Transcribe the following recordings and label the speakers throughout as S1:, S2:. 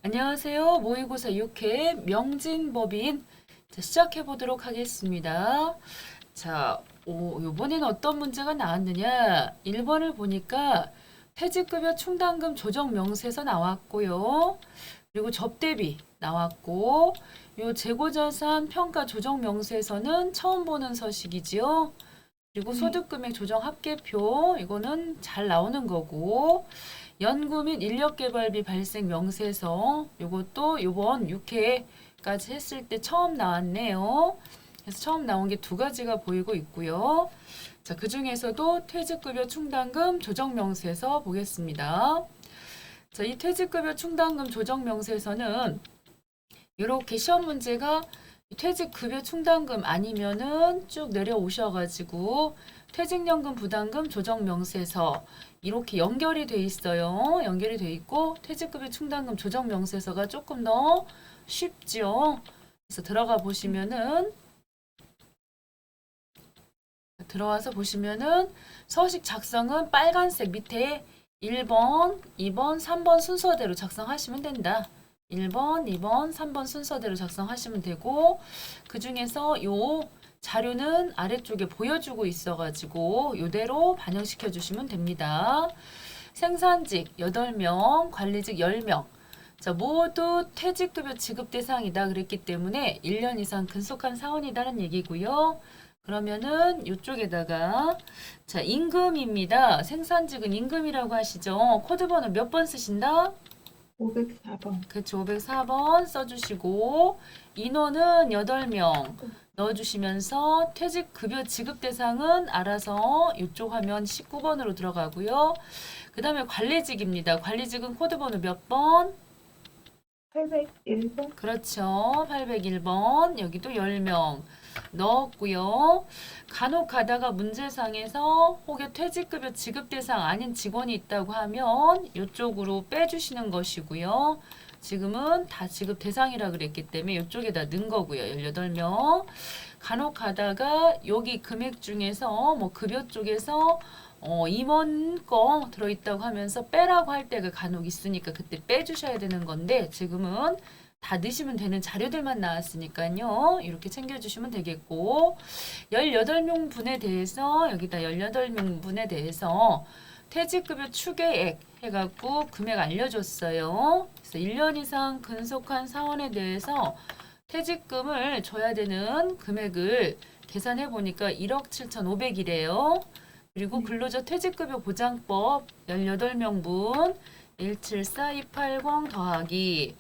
S1: 안녕하세요. 모의고사 6회 명진법인 시작해 보도록 하겠습니다. 자, 요번에는 어떤 문제가 나왔느냐? 1번을 보니까 퇴직급여 충당금 조정 명세서 나왔고요. 그리고 접대비 나왔고, 요 재고자산 평가 조정 명세서는 처음 보는 서식이지요. 그리고 소득금액 조정 합계표 이거는 잘 나오는 거고, 연구 및 인력개발비 발생 명세서 요것도 요번 6회까지 했을 때 처음 나왔네요. 그래서 처음 나온 게 두 가지가 보이고 있고요. 자, 그 중에서도 퇴직급여 충당금 조정 명세서 보겠습니다. 자, 이 퇴직급여 충당금 조정 명세서는 이렇게 시험 문제가 퇴직급여 충당금 아니면은 쭉 내려오셔가지고 퇴직연금 부담금 조정 명세서 이렇게 연결이 돼 있어요. 연결이 돼 있고 퇴직급여 충당금 조정 명세서가 조금 더 쉽죠. 그래서 들어와서 보시면은 서식 작성은 빨간색 밑에 1번, 2번, 3번 순서대로 작성하시면 된다. 1번, 2번, 3번 순서대로 작성하시면 되고 그 중에서 요 자료는 아래쪽에 보여주고 있어가지고 요대로 반영시켜 주시면 됩니다. 생산직 8명, 관리직 10명. 자, 모두 퇴직급여 지급 대상이다 그랬기 때문에 1년 이상 근속한 사원이다는 얘기고요. 그러면은 이쪽에다가 자, 임금입니다. 생산직은 임금이라고 하시죠. 코드번호 몇 번 쓰신다?
S2: 504번.
S1: 그쵸, 504번 써주시고 인원은 8명 넣어주시면서 퇴직급여 지급 대상은 알아서 이쪽 화면 19번으로 들어가고요. 그 다음에 관리직입니다. 관리직은 코드번호 몇 번?
S2: 801번.
S1: 그렇죠. 801번 여기도 10명 넣었고요. 간혹 가다가 문제상에서 혹여 퇴직급여 지급 대상 아닌 직원이 있다고 하면 이쪽으로 빼주시는 것이고요. 지금은 다 지급 대상이라 그랬기 때문에 이쪽에다 넣은 거고요. 18명. 간혹 가다가 여기 금액 중에서 뭐 급여 쪽에서 임원 거 들어있다고 하면서 빼라고 할 때가 간혹 있으니까 그때 빼주셔야 되는 건데 지금은 다 넣으시면 되는 자료들만 나왔으니까요. 이렇게 챙겨주시면 되겠고 18명분에 대해서 여기다 18명분에 대해서 퇴직급여 추계액 해갖고 금액 알려줬어요. 그래서 1년 이상 근속한 사원에 대해서 퇴직금을 줘야 되는 금액을 계산해 보니까 1억 7,500이래요. 그리고 근로자 퇴직급여 보장법 18명분 174280 더하기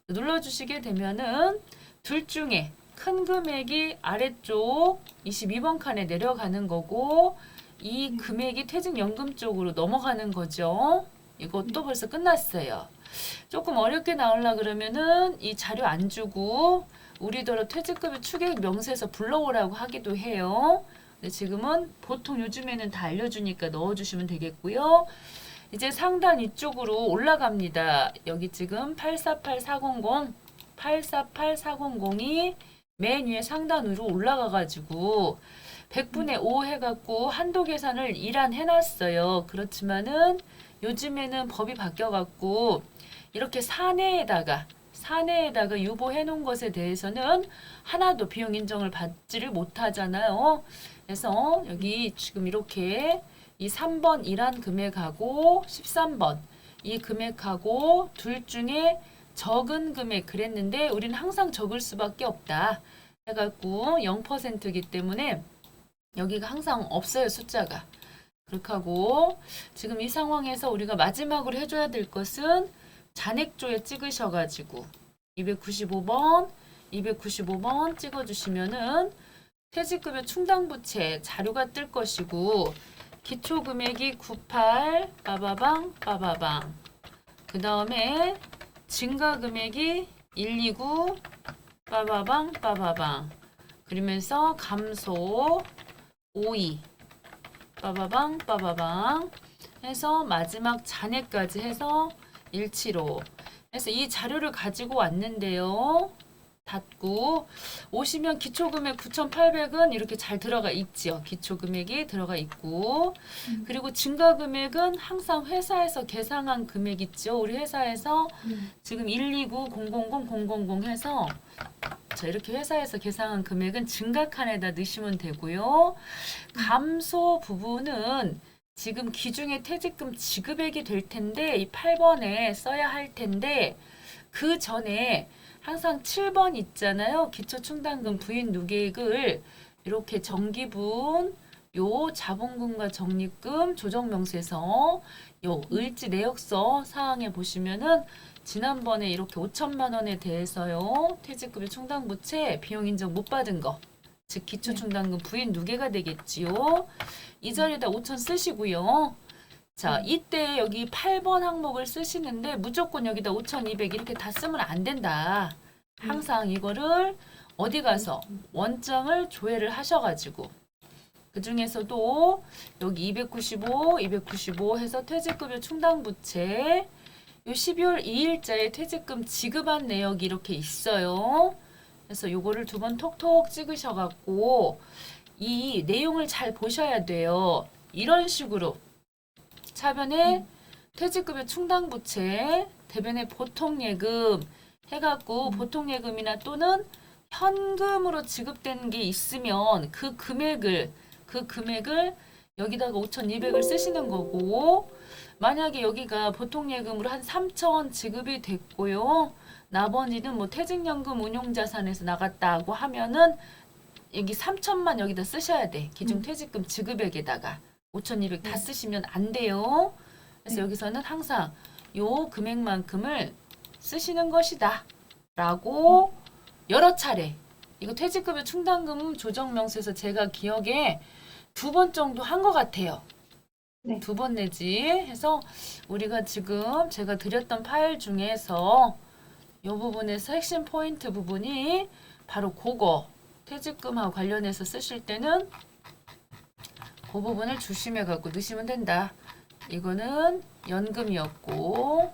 S1: 눌러주시게 되면은 둘 중에 큰 금액이 아래쪽 22번 칸에 내려가는 거고 이 금액이 퇴직연금 쪽으로 넘어가는 거죠. 이것도 벌써 끝났어요. 조금 어렵게 나오려 그러면은 이 자료 안 주고 우리더러 퇴직급여 추계액 명세서 불러오라고 하기도 해요. 근데 지금은 보통 요즘에는 다 알려주니까 넣어주시면 되겠고요. 이제 상단 위쪽으로 올라갑니다. 여기 지금 848400, 848400이 맨 위에 상단으로 올라가가지고 100분의 5 해갖고 한도 계산을 일한 해놨어요. 그렇지만은 요즘에는 법이 바뀌어갖고 이렇게 사내에다가 유보해 놓은 것에 대해서는 하나도 비용 인정을 받지를 못하잖아요. 그래서 여기 지금 이렇게 이 3번 일한 금액하고 13번 이 금액하고 둘 중에 적은 금액 그랬는데 우리는 항상 적을 수밖에 없다 해갖고 0%이기 때문에 여기가 항상 없어요 숫자가. 그렇게 하고 지금 이 상황에서 우리가 마지막으로 해줘야 될 것은 잔액조에 찍으셔가지고 295번 찍어주시면은 퇴직급여 충당부채 자료가 뜰 것이고 기초금액이 98 빠바방 빠바방 그 다음에 증가금액이 129 빠바방 빠바방 그러면서 감소 52 빠바방 빠바방 해서 마지막 잔액까지 해서 175 그래서 이 자료를 가지고 왔는데요. 닫고 오시면 기초금액 9,800은 이렇게 잘 들어가 있지요. 기초금액이 들어가 있고 그리고 증가금액은 항상 회사에서 계상한 금액 있죠. 우리 회사에서 지금 129,000,000 해서 자, 이렇게 회사에서 계상한 금액은 증가칸에다 넣으시면 되고요. 감소 부분은 지금 기중에 퇴직금 지급액이 될 텐데 이 8번에 써야 할 텐데 그 전에 항상 7번 있잖아요. 기초충당금 부인 누계액을 이렇게 정기분 요 자본금과 적립금 조정명세서 요 을지 내역서 사항에 보시면은 지난번에 이렇게 5천만 원에 대해서요. 퇴직급여 충당부채 비용 인정 못 받은 거. 즉 기초충당금 부인 누계가 되겠지요. 이 자리에다 5천 쓰시고요. 자, 이때 여기 8번 항목을 쓰시는데 무조건 여기다 5,200 이렇게 다 쓰면 안 된다. 항상 이거를 어디 가서 원장을 조회를 하셔가지고 그 중에서도 여기 295 해서 퇴직급여 충당부채 요 12월 2일자에 퇴직금 지급한 내역이 이렇게 있어요. 그래서 요거를 두 번 톡톡 찍으셔갖고 이 내용을 잘 보셔야 돼요. 이런 식으로 차변에 퇴직급여 충당부채, 대변에 보통예금 해갖고 보통예금이나 또는 현금으로 지급되는 게 있으면 그 금액을 여기다가 5,200을 쓰시는 거고 만약에 여기가 보통예금으로 한 3,000 지급이 됐고요. 나머지는 뭐 퇴직연금 운용자산에서 나갔다고 하면은 여기 3,000만 여기다 쓰셔야 돼. 기준 퇴직금 지급액에다가 5,200 다 쓰시면 안 돼요. 그래서 여기서는 항상 요 금액만큼을 쓰시는 것이다. 라고 여러 차례 이거 퇴직급여 충당금 조정명세서 제가 기억에 2번 정도 한 것 같아요.
S2: 네.
S1: 2번 내지 해서 우리가 지금 제가 드렸던 파일 중에서 이 부분에서 핵심 포인트 부분이 바로 그거 퇴직금하고 관련해서 쓰실 때는 그 부분을 조심해 갖고 넣으시면 된다. 이거는 연금이었고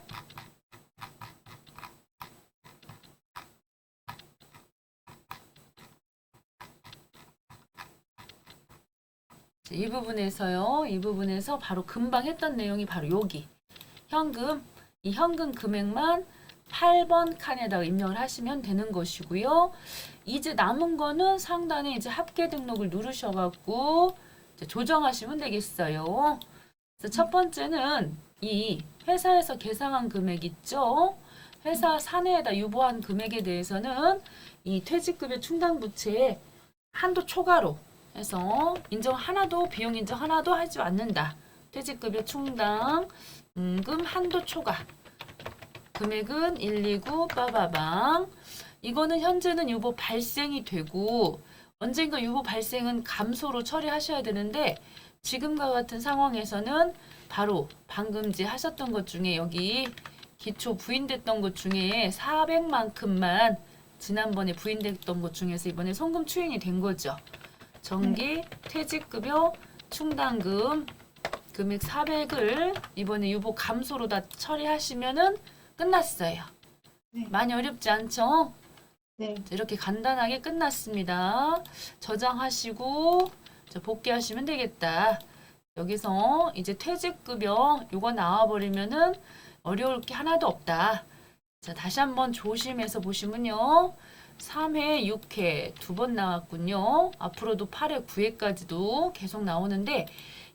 S1: 이 부분에서요. 이 부분에서 바로 금방 했던 내용이 바로 여기 현금 이 현금 금액만 8번 칸에다가 입력을 하시면 되는 것이고요. 이제 남은 거는 상단에 이제 합계 등록을 누르셔갖고 이제 조정하시면 되겠어요. 그래서 첫 번째는 이 회사에서 계상한 금액 있죠. 회사 사내에다 유보한 금액에 대해서는 이 퇴직급여 충당부채에 한도 초과로 해서 인정 하나도 비용 인정 하나도 하지 않는다. 퇴직급여 충당금 한도 초과 금액은 129 빠바방 이거는 현재는 유보 발생이 되고 언젠가 유보 발생은 감소로 처리하셔야 되는데 지금과 같은 상황에서는 바로 방금 하셨던 것 중에 여기 기초 부인됐던 것 중에 400만큼만 지난번에 부인됐던 것 중에서 이번에 송금 추인이 된 거죠. 정기 퇴직급여 충당금 금액 400을 이번에 유보 감소로 다 처리하시면은 끝났어요.
S2: 네.
S1: 많이 어렵지 않죠?
S2: 네.
S1: 이렇게 간단하게 끝났습니다. 저장하시고 복귀하시면 되겠다. 여기서 이제 퇴직급여 요거 나와버리면은 어려울 게 하나도 없다. 자, 다시 한번 조심해서 보시면요. 3회, 6회 2번 나왔군요. 앞으로도 8회, 9회까지도 계속 나오는데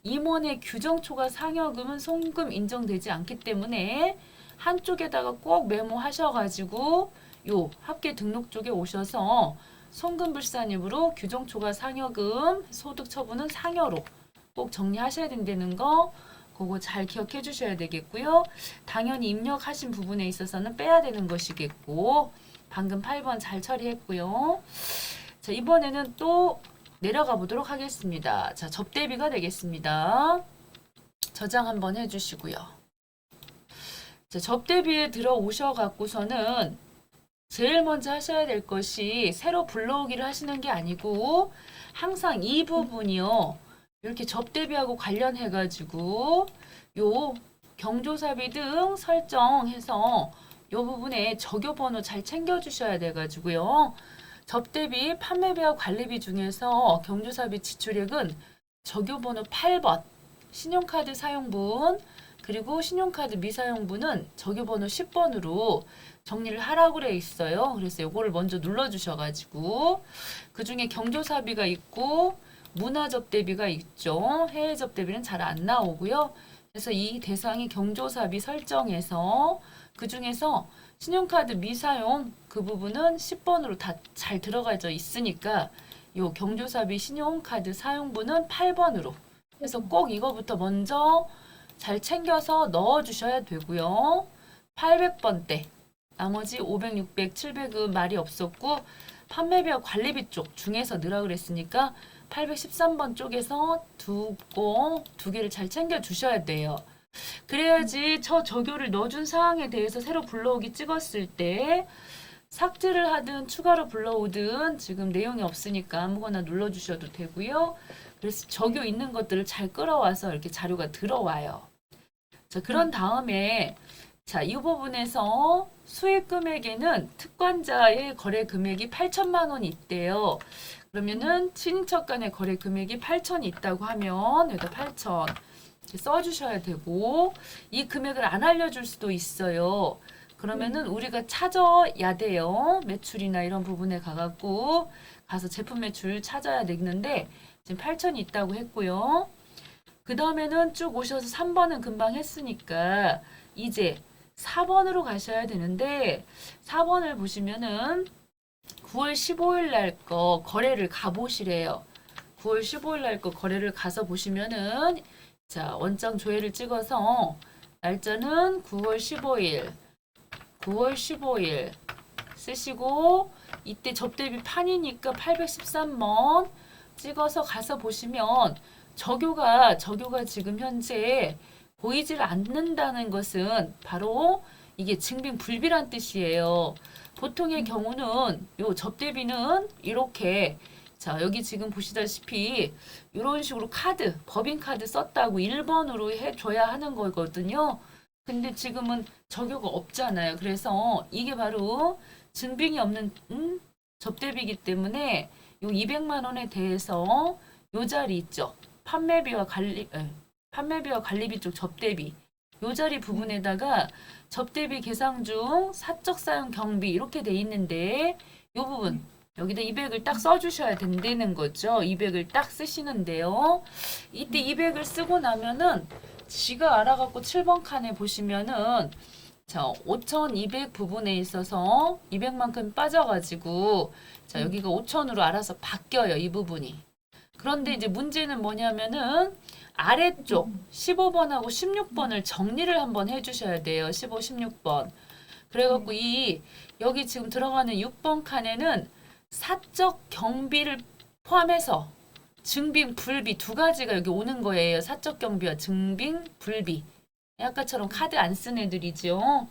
S1: 임원의 규정초과 상여금은 송금 인정되지 않기 때문에 한쪽에다가 꼭 메모하셔가지고 요 합계 등록 쪽에 오셔서 송금불산입으로 규정초과 상여금 소득 처분은 상여로 꼭 정리하셔야 된다는 거 그거 잘 기억해 주셔야 되겠고요. 당연히 입력하신 부분에 있어서는 빼야 되는 것이겠고 방금 8번 잘 처리했고요. 자, 이번에는 또 내려가 보도록 하겠습니다. 자, 접대비가 되겠습니다. 저장 한번 해주시고요. 자, 접대비에 들어오셔 갖고서는 제일 먼저 하셔야 될 것이 새로 불러오기를 하시는 게 아니고 항상 이 부분이요. 이렇게 접대비하고 관련해 가지고 요 경조사비 등 설정해서 요 부분에 적요번호 잘 챙겨주셔야 돼가지고요. 접대비, 판매비와 관리비 중에서 경조사비 지출액은 적요번호 8번, 신용카드 사용분, 그리고 신용카드 미사용분은 적요번호 10번으로 정리를 하라고 그래 있어요. 그래서 요거를 먼저 눌러주셔가지고 그 중에 경조사비가 있고 문화접대비가 있죠. 해외 접대비는 잘 안 나오고요. 그래서 이 대상이 경조사비 설정에서 그 중에서 신용카드 미사용 그 부분은 10번으로 다 잘 들어가져 있으니까 요 경조사비 신용카드 사용분은 8번으로 그래서 꼭 이거부터 먼저 잘 챙겨서 넣어 주셔야 되고요. 800번대 나머지 500, 600, 700은 말이 없었고 판매비와 관리비 쪽 중에서 넣으라 그랬으니까 813번 쪽에서 두 개를 잘 챙겨 주셔야 돼요. 그래야지 저 적요를 넣어준 사항에 대해서 새로 불러오기 찍었을 때 삭제를 하든 추가로 불러오든 지금 내용이 없으니까 아무거나 눌러주셔도 되고요. 그래서 적요 있는 것들을 잘 끌어와서 이렇게 자료가 들어와요. 자, 그런 다음에 자, 이 부분에서 수익 금액에는 특권자의 거래 금액이 8천만 원이 있대요. 그러면은 친인척 간의 거래 금액이 8천이 있다고 하면 여기다 8천 이렇게 써주셔야 되고 이 금액을 안 알려줄 수도 있어요. 그러면은 우리가 찾아야 돼요. 매출이나 이런 부분에 가서 제품 매출 찾아야 되는데 지금 8천이 있다고 했고요. 그 다음에는 쭉 오셔서 3번은 금방 했으니까 이제 4번으로 가셔야 되는데 4번을 보시면은 9월 15일 날 거 거래를 가보시래요. 9월 15일 날 거 거래를 가서 보시면은 자 원장 조회를 찍어서 날짜는 9월 15일 쓰시고 이때 접대비 판이니까 813번 찍어서 가서 보시면 적요가 지금 현재 보이질 않는다는 것은 바로 이게 증빙 불비란 뜻이에요. 보통의 경우는 요 접대비는 이렇게 자 여기 지금 보시다시피 이런 식으로 카드 법인카드 썼다고 1번으로 해줘야 하는 거거든요. 근데 지금은 적요가 없잖아요. 그래서 이게 바로 증빙이 없는 접대비이기 때문에 요 200만 원에 대해서 요 자리 있죠. 판매비와 관리비 쪽 접대비 요 자리 부분에다가 접대비 계상 중 사적 사용 경비 이렇게 돼 있는데 요 부분 여기다 200을 딱 써주셔야 된다는 거죠. 200을 딱 쓰시는데요. 이때 200을 쓰고 나면은 지가 알아갖고 7번 칸에 보시면은 자 5200 부분에 있어서 200만큼 빠져가지고 자 여기가 5000으로 알아서 바뀌어요. 이 부분이. 그런데 이제 문제는 뭐냐면은 아래쪽 15번하고 16번을 정리를 한번 해주셔야 돼요. 15, 16번. 그래갖고 여기 지금 들어가는 6번 칸에는 사적 경비를 포함해서 증빙, 불비 두 가지가 여기 오는 거예요. 사적 경비와 증빙, 불비. 아까처럼 카드 안 쓴 애들이죠.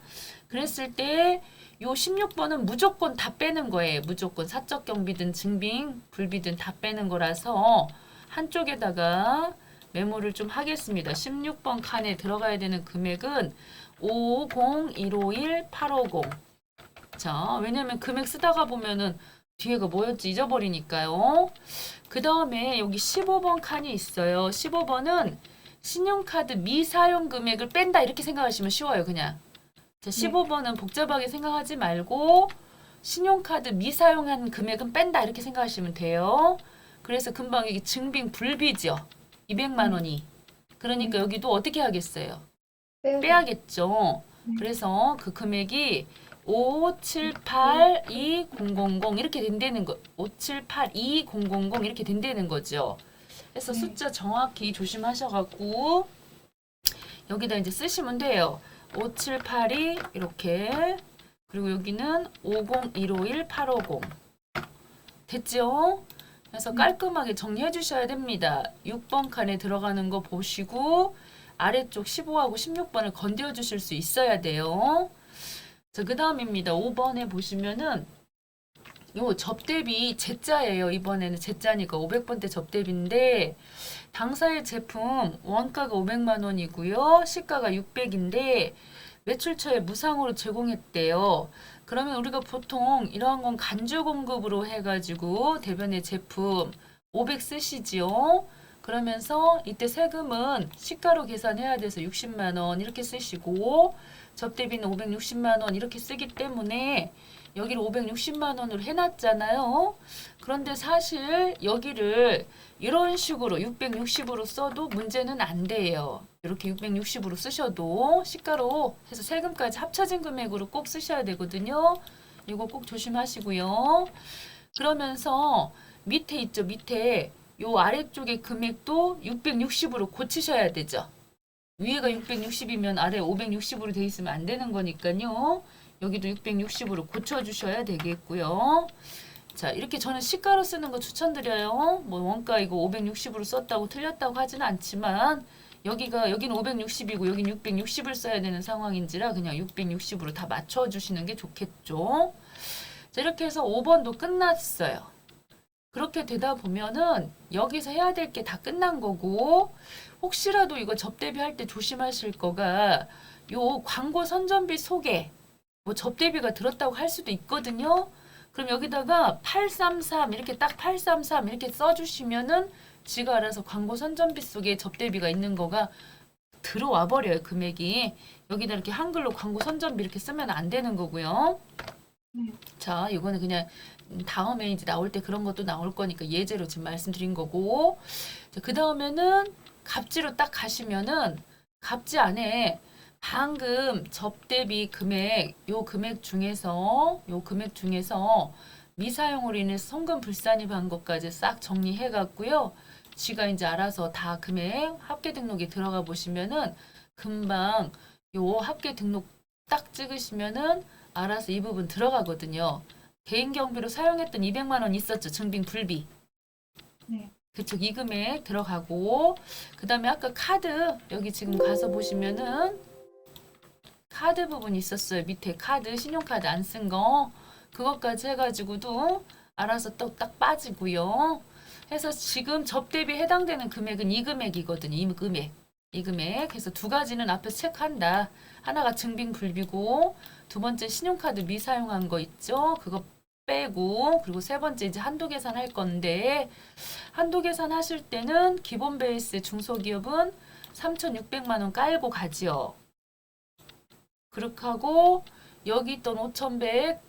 S1: 그랬을 때 요 16번은 무조건 다 빼는 거예요. 무조건 사적 경비든 증빙, 불비든 다 빼는 거라서 한쪽에다가 메모를 좀 하겠습니다. 16번 칸에 들어가야 되는 금액은 50151-850. 자, 왜냐면 금액 쓰다가 보면은 뒤에가 뭐였지 잊어버리니까요. 그 다음에 여기 15번 칸이 있어요. 15번은 신용카드 미사용 금액을 뺀다 이렇게 생각하시면 쉬워요. 그냥. 자, 15번은 복잡하게 생각하지 말고 신용카드 미사용한 금액은 뺀다 이렇게 생각하시면 돼요. 그래서 금방 이게 증빙 불비죠. 200만 원이. 그러니까 여기도 어떻게 하겠어요? 빼야겠죠. 그래서 그 금액이 5782000 이렇게 된다는 거. 5782000 이렇게 된다는 거죠. 그래서 숫자 정확히 조심하셔갖고 여기다 이제 쓰시면 돼요. 5782 이렇게 그리고 여기는 50151-850 됐죠? 그래서 깔끔하게 정리해 주셔야 됩니다. 6번 칸에 들어가는 거 보시고 아래쪽 15하고 16번을 건드려 주실 수 있어야 돼요. 자, 그 다음입니다. 5번에 보시면은 요 접대비 제자예요. 이번에는 제자니까 500번대 접대비인데 당사의 제품 원가가 500만 원이고요. 시가가 600인데 매출처에 무상으로 제공했대요. 그러면 우리가 보통 이러한 건 간주 공급으로 해가지고 대변의 제품 500 쓰시지요. 그러면서 이때 세금은 시가로 계산해야 돼서 60만 원 이렇게 쓰시고 접대비는 560만 원 이렇게 쓰기 때문에 여기를 560만 원으로 해놨잖아요. 그런데 사실 여기를 이런 식으로 660으로 써도 문제는 안 돼요. 이렇게 660으로 쓰셔도 시가로 해서 세금까지 합쳐진 금액으로 꼭 쓰셔야 되거든요. 이거 꼭 조심하시고요. 그러면서 밑에 있죠. 밑에 요 아래쪽의 금액도 660으로 고치셔야 되죠. 위에가 660이면 아래 560으로 돼 있으면 안 되는 거니까요. 여기도 660으로 고쳐주셔야 되겠고요. 자, 이렇게 저는 시가로 쓰는 거 추천드려요. 뭐 원가 이거 560으로 썼다고 틀렸다고 하지는 않지만 여기는 560이고 여긴 660을 써야 되는 상황인지라 그냥 660으로 다 맞춰주시는 게 좋겠죠. 자, 이렇게 해서 5번도 끝났어요. 그렇게 되다 보면은 여기서 해야 될 게 다 끝난 거고 혹시라도 이거 접대비 할 때 조심하실 거가 요 광고 선전비 속에 뭐 접대비가 들었다고 할 수도 있거든요. 그럼 여기다가 833 이렇게 딱 833 이렇게 써주시면은 지가 알아서 광고 선전비 속에 접대비가 있는 거가 들어와 버려요. 금액이. 여기다 이렇게 한글로 광고 선전비 이렇게 쓰면 안 되는 거고요.
S2: 네.
S1: 자, 이거는 그냥 다음에 이제 나올 때 그런 것도 나올 거니까 예제로 지금 말씀드린 거고. 그 다음에는 갑지로 딱 가시면은 갑지 안에 방금 접대비 금액, 요 금액 중에서 미사용으로 인해서 송금 불산입한 것까지 싹 정리해 갖고요. 지가 이제 알아서 다 금액 합계 등록에 들어가 보시면은 금방 요 합계 등록 딱 찍으시면은 알아서 이 부분 들어가거든요. 개인 경비로 사용했던 200만 원 있었죠. 증빙 불비.
S2: 네.
S1: 그쪽 이 금액 들어가고 그다음에 아까 카드 여기 지금 가서 보시면은 카드 부분 있었어요. 밑에 카드 신용카드 안 쓴 거 그것까지 해가지고도 알아서 또 딱 빠지고요. 해서 지금 접대비 해당되는 금액은 이 금액이거든요. 이 금액 해서 두 가지는 앞에서 체크한다. 하나가 증빙 불비고 두 번째 신용카드 미사용한 거 있죠. 그거 빼고 그리고 세 번째 이제 한도 계산 할 건데 한도 계산 하실 때는 기본 베이스 중소기업은 3,600만 원 깔고 가지요. 그렇게 하고 여기 있던 5,100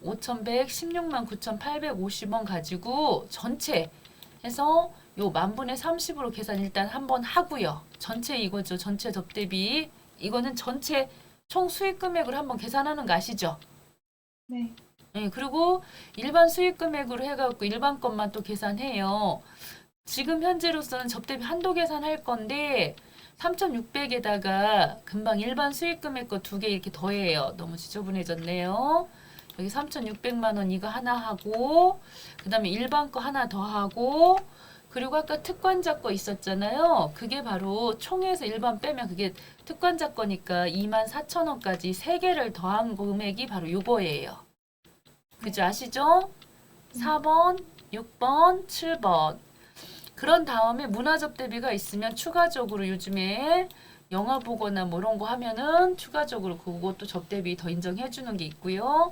S1: 16만 9,850원 가지고 전체 해서 요 만분의 30으로 계산 일단 한번 하고요. 전체 이거죠. 전체 접대비. 이거는 전체 총 수익 금액을 한번 계산하는 거 아시죠?
S2: 네.
S1: 네, 그리고 일반 수익 금액으로 해갖고 일반 것만 또 계산해요. 지금 현재로서는 접대비 한도 계산할 건데 3,600에다가 금방 일반 수익 금액 거 두 개 이렇게 더해요. 너무 지저분해졌네요. 여기 3,600만 원 이거 하나 하고 그 다음에 일반 거 하나 더 하고 그리고 아까 특관자 거 있었잖아요. 그게 바로 총에서 일반 빼면 그게 특관자 거니까 24,000원까지 세 개를 더한 금액이 바로 요거예요. 그죠? 아시죠? 4번, 6번, 7번. 그런 다음에 문화적 대비가 있으면 추가적으로 요즘에 영화 보거나 뭐 이런 거 하면은 추가적으로 그것도 접대비 더 인정해 주는 게 있고요.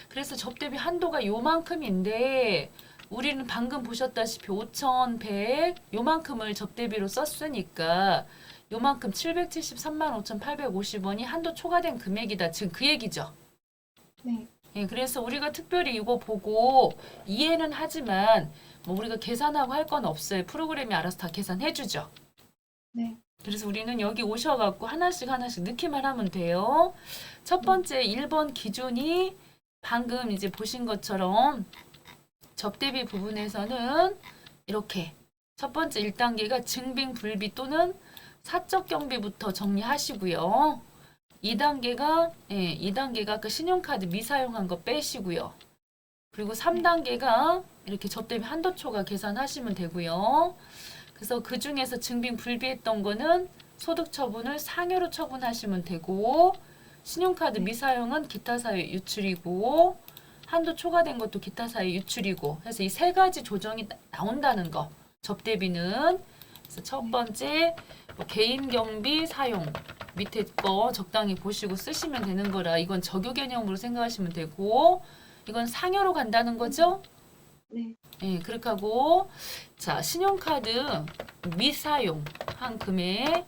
S1: 그래서 접대비 한도가 요만큼인데 우리는 방금 보셨다시피 5,100 요만큼을 접대비로 썼으니까 요만큼 773만 5,850원이 한도 초과된 금액이다. 지금 그 얘기죠.
S2: 네.
S1: 예, 그래서 우리가 특별히 이거 보고 이해는 하지만 뭐 우리가 계산하고 할 건 없어요. 프로그램이 알아서 다 계산해 주죠.
S2: 네.
S1: 그래서 우리는 여기 오셔갖고 하나씩 넣기만 하면 돼요. 첫 번째 1번 기준이 방금 이제 보신 것처럼 접대비 부분에서는 이렇게 첫 번째 1단계가 증빙 불비 또는 사적 경비부터 정리하시고요. 2단계가 아까 신용카드 미사용한 거 빼시고요. 그리고 3단계가 이렇게 접대비 한도 초과 계산하시면 되고요. 그래서 그 중에서 증빙 불비했던 거는 소득 처분을 상여로 처분하시면 되고 신용카드 미사용은 기타 사유 유출이고 한도 초과된 것도 기타 사유 유출이고 해서 이 세 가지 조정이 나온다는 거 접대비는 그래서 첫 번째 뭐 개인 경비 사용 밑에 거 적당히 보시고 쓰시면 되는 거라 이건 적요 개념으로 생각하시면 되고 이건 상여로 간다는 거죠?
S2: 네.
S1: 예, 그렇게 하고 자 신용카드 미사용한 금액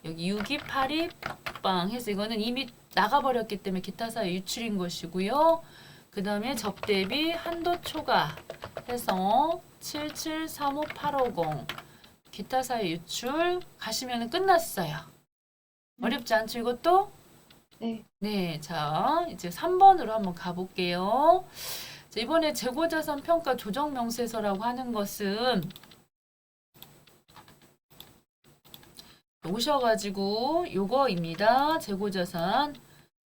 S1: 여기 6282 빵 해서 이거는 이미 나가버렸기 때문에 기타 사유 유출인 것이고요. 그 다음에 접대비 한도 초과 해서 7735850 기타 사유 유출 가시면 끝났어요. 어렵지 않죠 이것도?
S2: 네.
S1: 네, 자 이제 3번으로 한번 가볼게요. 자, 이번에 재고자산 평가 조정 명세서라고 하는 것은 오셔가지고 요거입니다. 재고자산.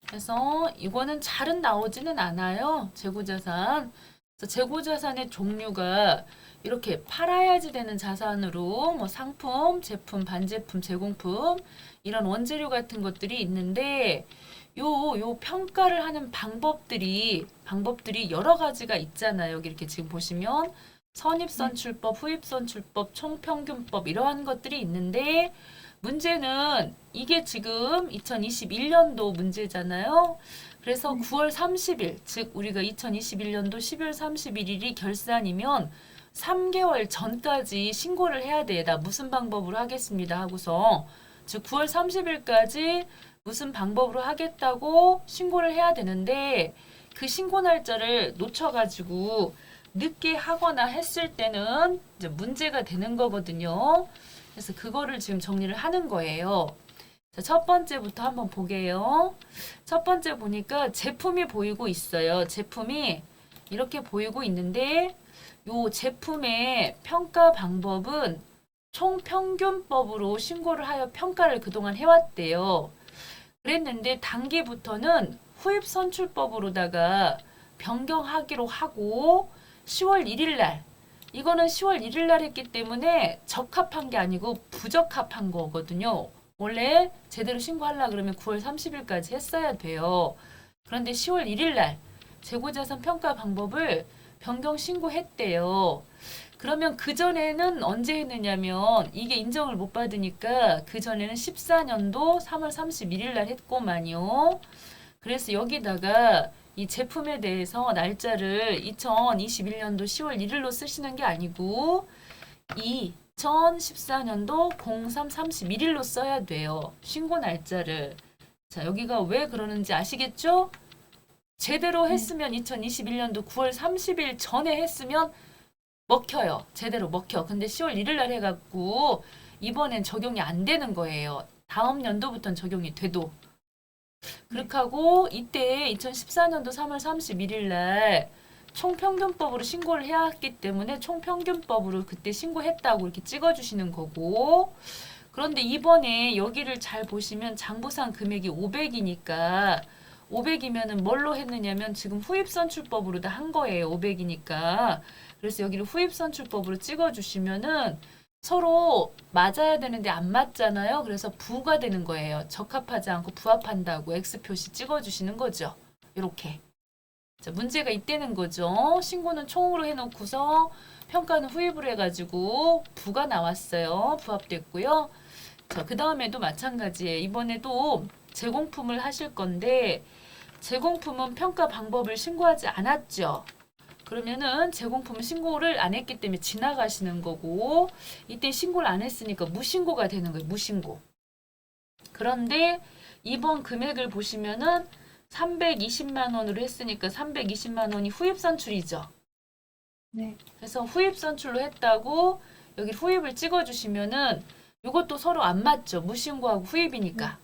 S1: 그래서 이거는 잘은 나오지는 않아요. 재고자산. 그래서 재고자산의 종류가 이렇게 팔아야지 되는 자산으로 뭐 상품, 제품, 반제품, 제공품 이런 원재료 같은 것들이 있는데 요 평가를 하는 방법들이 여러 가지가 있잖아요. 여기 이렇게 지금 보시면 선입선출법, 후입선출법, 총평균법 이러한 것들이 있는데 문제는 이게 지금 2021년도 문제잖아요. 그래서
S2: 네.
S1: 9월 30일, 즉 우리가 2021년도 12월 31일이 결산이면 3개월 전까지 신고를 해야 돼. 나 무슨 방법으로 하겠습니다 하고서 즉 9월 30일까지 무슨 방법으로 하겠다고 신고를 해야 되는데 그 신고 날짜를 놓쳐가지고 늦게 하거나 했을 때는 이제 문제가 되는 거거든요. 그래서 그거를 지금 정리를 하는 거예요. 자, 첫 번째부터 한번 보게요. 첫 번째 보니까 제품이 보이고 있어요. 제품이 이렇게 보이고 있는데 요 제품의 평가 방법은 총평균법으로 신고를 하여 평가를 그동안 해왔대요. 그랬는데 단기부터는 후입선출법으로다가 변경하기로 하고 10월 1일 날 이거는 10월 1일 날 했기 때문에 적합한 게 아니고 부적합한 거거든요. 원래 제대로 신고하려고 그러면 9월 30일까지 했어야 돼요. 그런데 10월 1일 날 재고자산 평가 방법을 변경 신고했대요. 그러면 그전에는 언제 했느냐면 이게 인정을 못 받으니까 그전에는 14년도 3월 31일 날 했고만요. 그래서 여기다가 이 제품에 대해서 날짜를 2021년도 10월 1일로 쓰시는 게 아니고 2014년도 03 31일로 써야 돼요. 신고 날짜를. 자, 여기가 왜 그러는지 아시겠죠? 제대로 했으면 2021년도 9월 30일 전에 했으면 먹혀요. 제대로 먹혀. 근데 10월 1일 날 해갖고 이번엔 적용이 안 되는 거예요. 다음 연도부터는 적용이 돼도. 그렇게 하고 이때 2014년도 3월 31일 날 총평균법으로 신고를 해야 했기 때문에 총평균법으로 그때 신고했다고 이렇게 찍어주시는 거고 그런데 이번에 여기를 잘 보시면 장부상 금액이 500이니까 500이면은 뭘로 했느냐면 지금 후입선출법으로 다 한 거예요. 500이니까. 그래서 여기를 후입선출법으로 찍어주시면은 서로 맞아야 되는데 안 맞잖아요. 그래서 부가 되는 거예요. 적합하지 않고 부합한다고 X 표시 찍어주시는 거죠. 이렇게. 자, 문제가 있다는 거죠. 신고는 총으로 해놓고서 평가는 후입으로 해가지고 부가 나왔어요. 부합됐고요. 자, 그 다음에도 마찬가지예요. 이번에도 제공품을 하실 건데 제공품은 평가 방법을 신고하지 않았죠. 그러면은 제공품 신고를 안 했기 때문에 지나가시는 거고 이때 신고를 안 했으니까 무신고가 되는 거예요. 무신고. 그런데 이번 금액을 보시면은 320만 원으로 했으니까 320만 원이 후입 선출이죠.
S2: 네.
S1: 그래서 후입 선출로 했다고 여기 후입을 찍어주시면은 이것도 서로 안 맞죠. 무신고하고 후입이니까.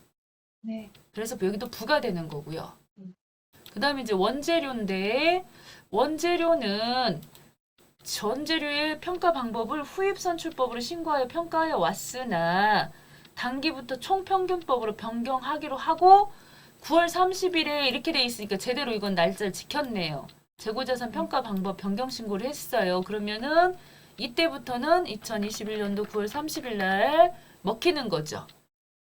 S2: 네.
S1: 그래서 여기도 부가 되는 거고요. 그 다음에 이제 원재료인데 원재료는 전재료의 평가 방법을 후입선출법으로 신고하여 평가하여 왔으나 단기부터 총평균법으로 변경하기로 하고 9월 30일에 이렇게 돼 있으니까 제대로 이건 날짜를 지켰네요. 재고자산 평가 방법 변경 신고를 했어요. 그러면은 이때부터는 2021년도 9월 30일 날 먹히는 거죠.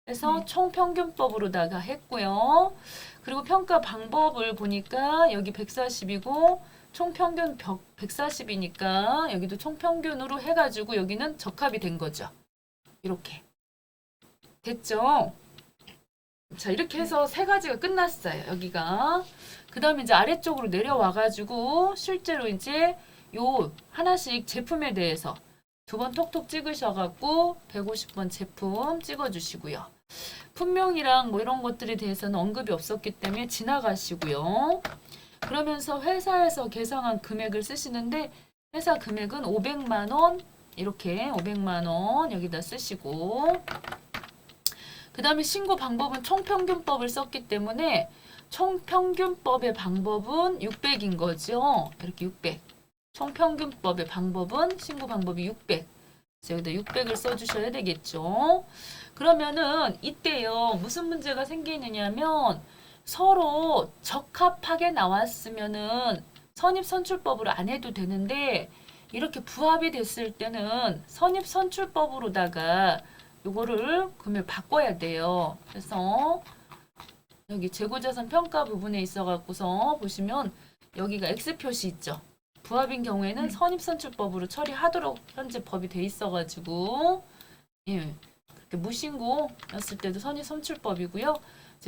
S1: 그래서 총평균법으로다가 했고요. 그리고 평가 방법을 보니까 여기 140이고 총평균 140이니까 여기도 총평균으로 해가지고 여기는 적합이 된 거죠. 이렇게. 됐죠? 자, 이렇게 해서 세 가지가 끝났어요. 여기가. 그 다음에 이제 아래쪽으로 내려와가지고 실제로 이제 요 하나씩 제품에 대해서 두 번 톡톡 찍으셔갖고 150번 제품 찍어주시고요. 품명이랑 뭐 이런 것들에 대해서는 언급이 없었기 때문에 지나가시고요. 그러면서 회사에서 계상한 금액을 쓰시는데 회사 금액은 500만 원 이렇게 500만 원 여기다 쓰시고 그 다음에 신고 방법은 총평균법을 썼기 때문에 총평균법의 방법은 600인 거죠. 이렇게 600. 총평균법의 방법은 신고 방법이 600. 그래서 여기다 600을 써주셔야 되겠죠. 그러면은 이때요. 무슨 문제가 생기느냐면 서로 적합하게 나왔으면은 선입선출법으로 안 해도 되는데 이렇게 부합이 됐을 때는 선입선출법으로다가 요거를 금액 바꿔야 돼요. 그래서 여기 재고자산 평가 부분에 있어 갖고서 보시면 여기가 X 표시 있죠. 부합인 경우에는 선입선출법으로 처리하도록 현재 법이 돼 있어 가지고 예. 그렇게 무신고였을 때도 선입선출법이고요.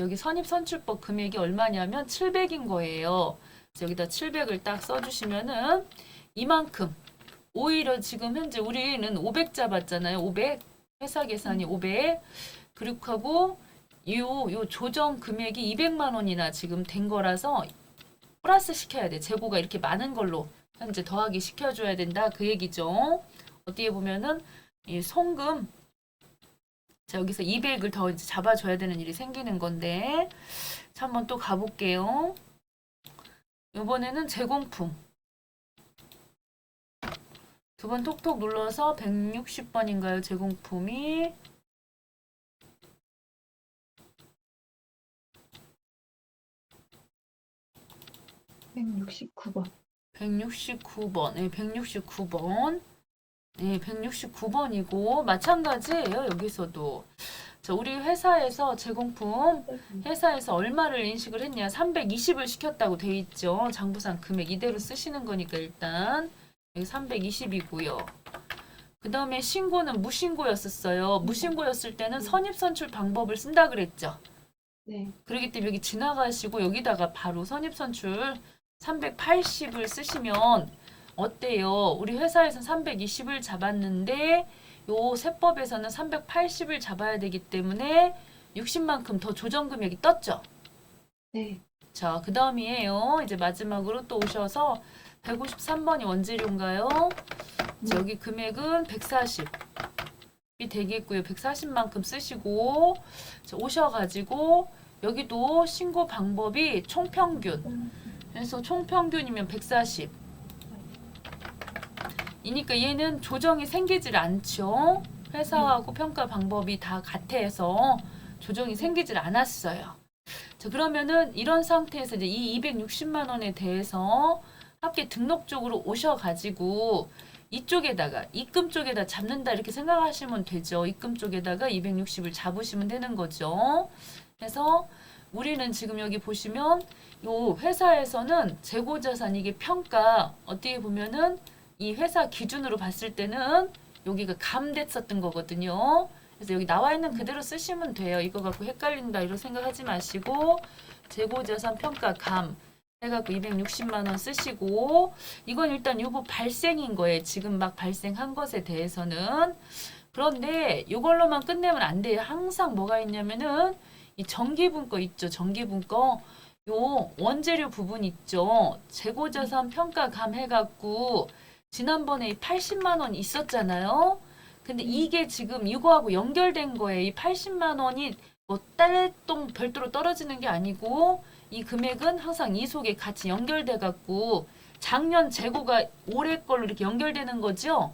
S1: 여기 선입선출법 금액이 얼마냐면 700인 거예요. 그래서 여기다 700을 딱 써주시면은 이만큼 오히려 지금 현재 우리는 500 잡았잖아요. 500 회사 계산이 500 그리고 하고 요 조정 금액이 200만 원이나 지금 된 거라서 플러스 시켜야 돼. 재고가 이렇게 많은 걸로 현재 더하기 시켜줘야 된다. 그 얘기죠. 어디에 보면은 이 송금 자, 여기서 200을 더 이제 잡아줘야 되는 일이 생기는 건데 자, 한번 또 가볼게요. 이번에는 제공품 두 번 톡톡 눌러서 160번인가요? 제공품이
S2: 169번.
S1: 169번. 네, 169번. 네, 169번이고 마찬가지예요. 여기서도. 자, 우리 회사에서 제공품 회사에서 얼마를 인식을 했냐? 320을 시켰다고 돼 있죠. 장부상 금액 이대로 쓰시는 거니까 일단 여기 320이고요. 그 다음에 신고는 무신고였었어요. 무신고였을 때는 선입선출 방법을 쓴다 그랬죠.
S2: 네.
S1: 그렇기 때문에 여기 지나가시고 여기다가 바로 선입선출 380을 쓰시면 어때요? 우리 회사에서는 320을 잡았는데 요 세법에서는 380을 잡아야 되기 때문에 60만큼 더 조정 금액이 떴죠.
S2: 네.
S1: 자, 그 다음이에요. 이제 마지막으로 또 오셔서 153번이 원재료인가요? 자, 여기 금액은 140이 되겠고요. 140만큼 쓰시고 자, 오셔가지고 여기도 신고 방법이 총평균. 그래서 총평균이면 140. 이니까 얘는 조정이 생기질 않죠. 회사하고 평가 방법이 다 같아서 조정이 생기질 않았어요. 자, 그러면은 이런 상태에서 이제 이 260만 원에 대해서 합계 등록 쪽으로 오셔가지고 이쪽에다가 입금 쪽에다 잡는다 이렇게 생각하시면 되죠. 입금 쪽에다가 260을 잡으시면 되는 거죠. 그래서 우리는 지금 여기 보시면 요 회사에서는 재고자산 이게 평가 어떻게 보면은 이 회사 기준으로 봤을 때는 여기가 감됐었던 거거든요. 그래서 여기 나와 있는 그대로 쓰시면 돼요. 이거 갖고 헷갈린다 이런 생각하지 마시고 재고자산 평가 감 해갖고 260만 원 쓰시고 이건 일단 요거 발생인 거예요. 지금 막 발생한 것에 대해서는. 그런데 이걸로만 끝내면 안 돼요. 항상 뭐가 있냐면은 이 정기분거 있죠. 정기분거 요 원재료 부분 있죠. 재고자산 평가 감 해갖고 지난번에 80만 원 있었잖아요. 근데 이게 지금 이거하고 연결된 거예요. 이 80만 원이 뭐 딸동 별도로 떨어지는 게 아니고 이 금액은 항상 이 속에 같이 연결돼 갖고 작년 재고가 올해 걸로 이렇게 연결되는 거죠.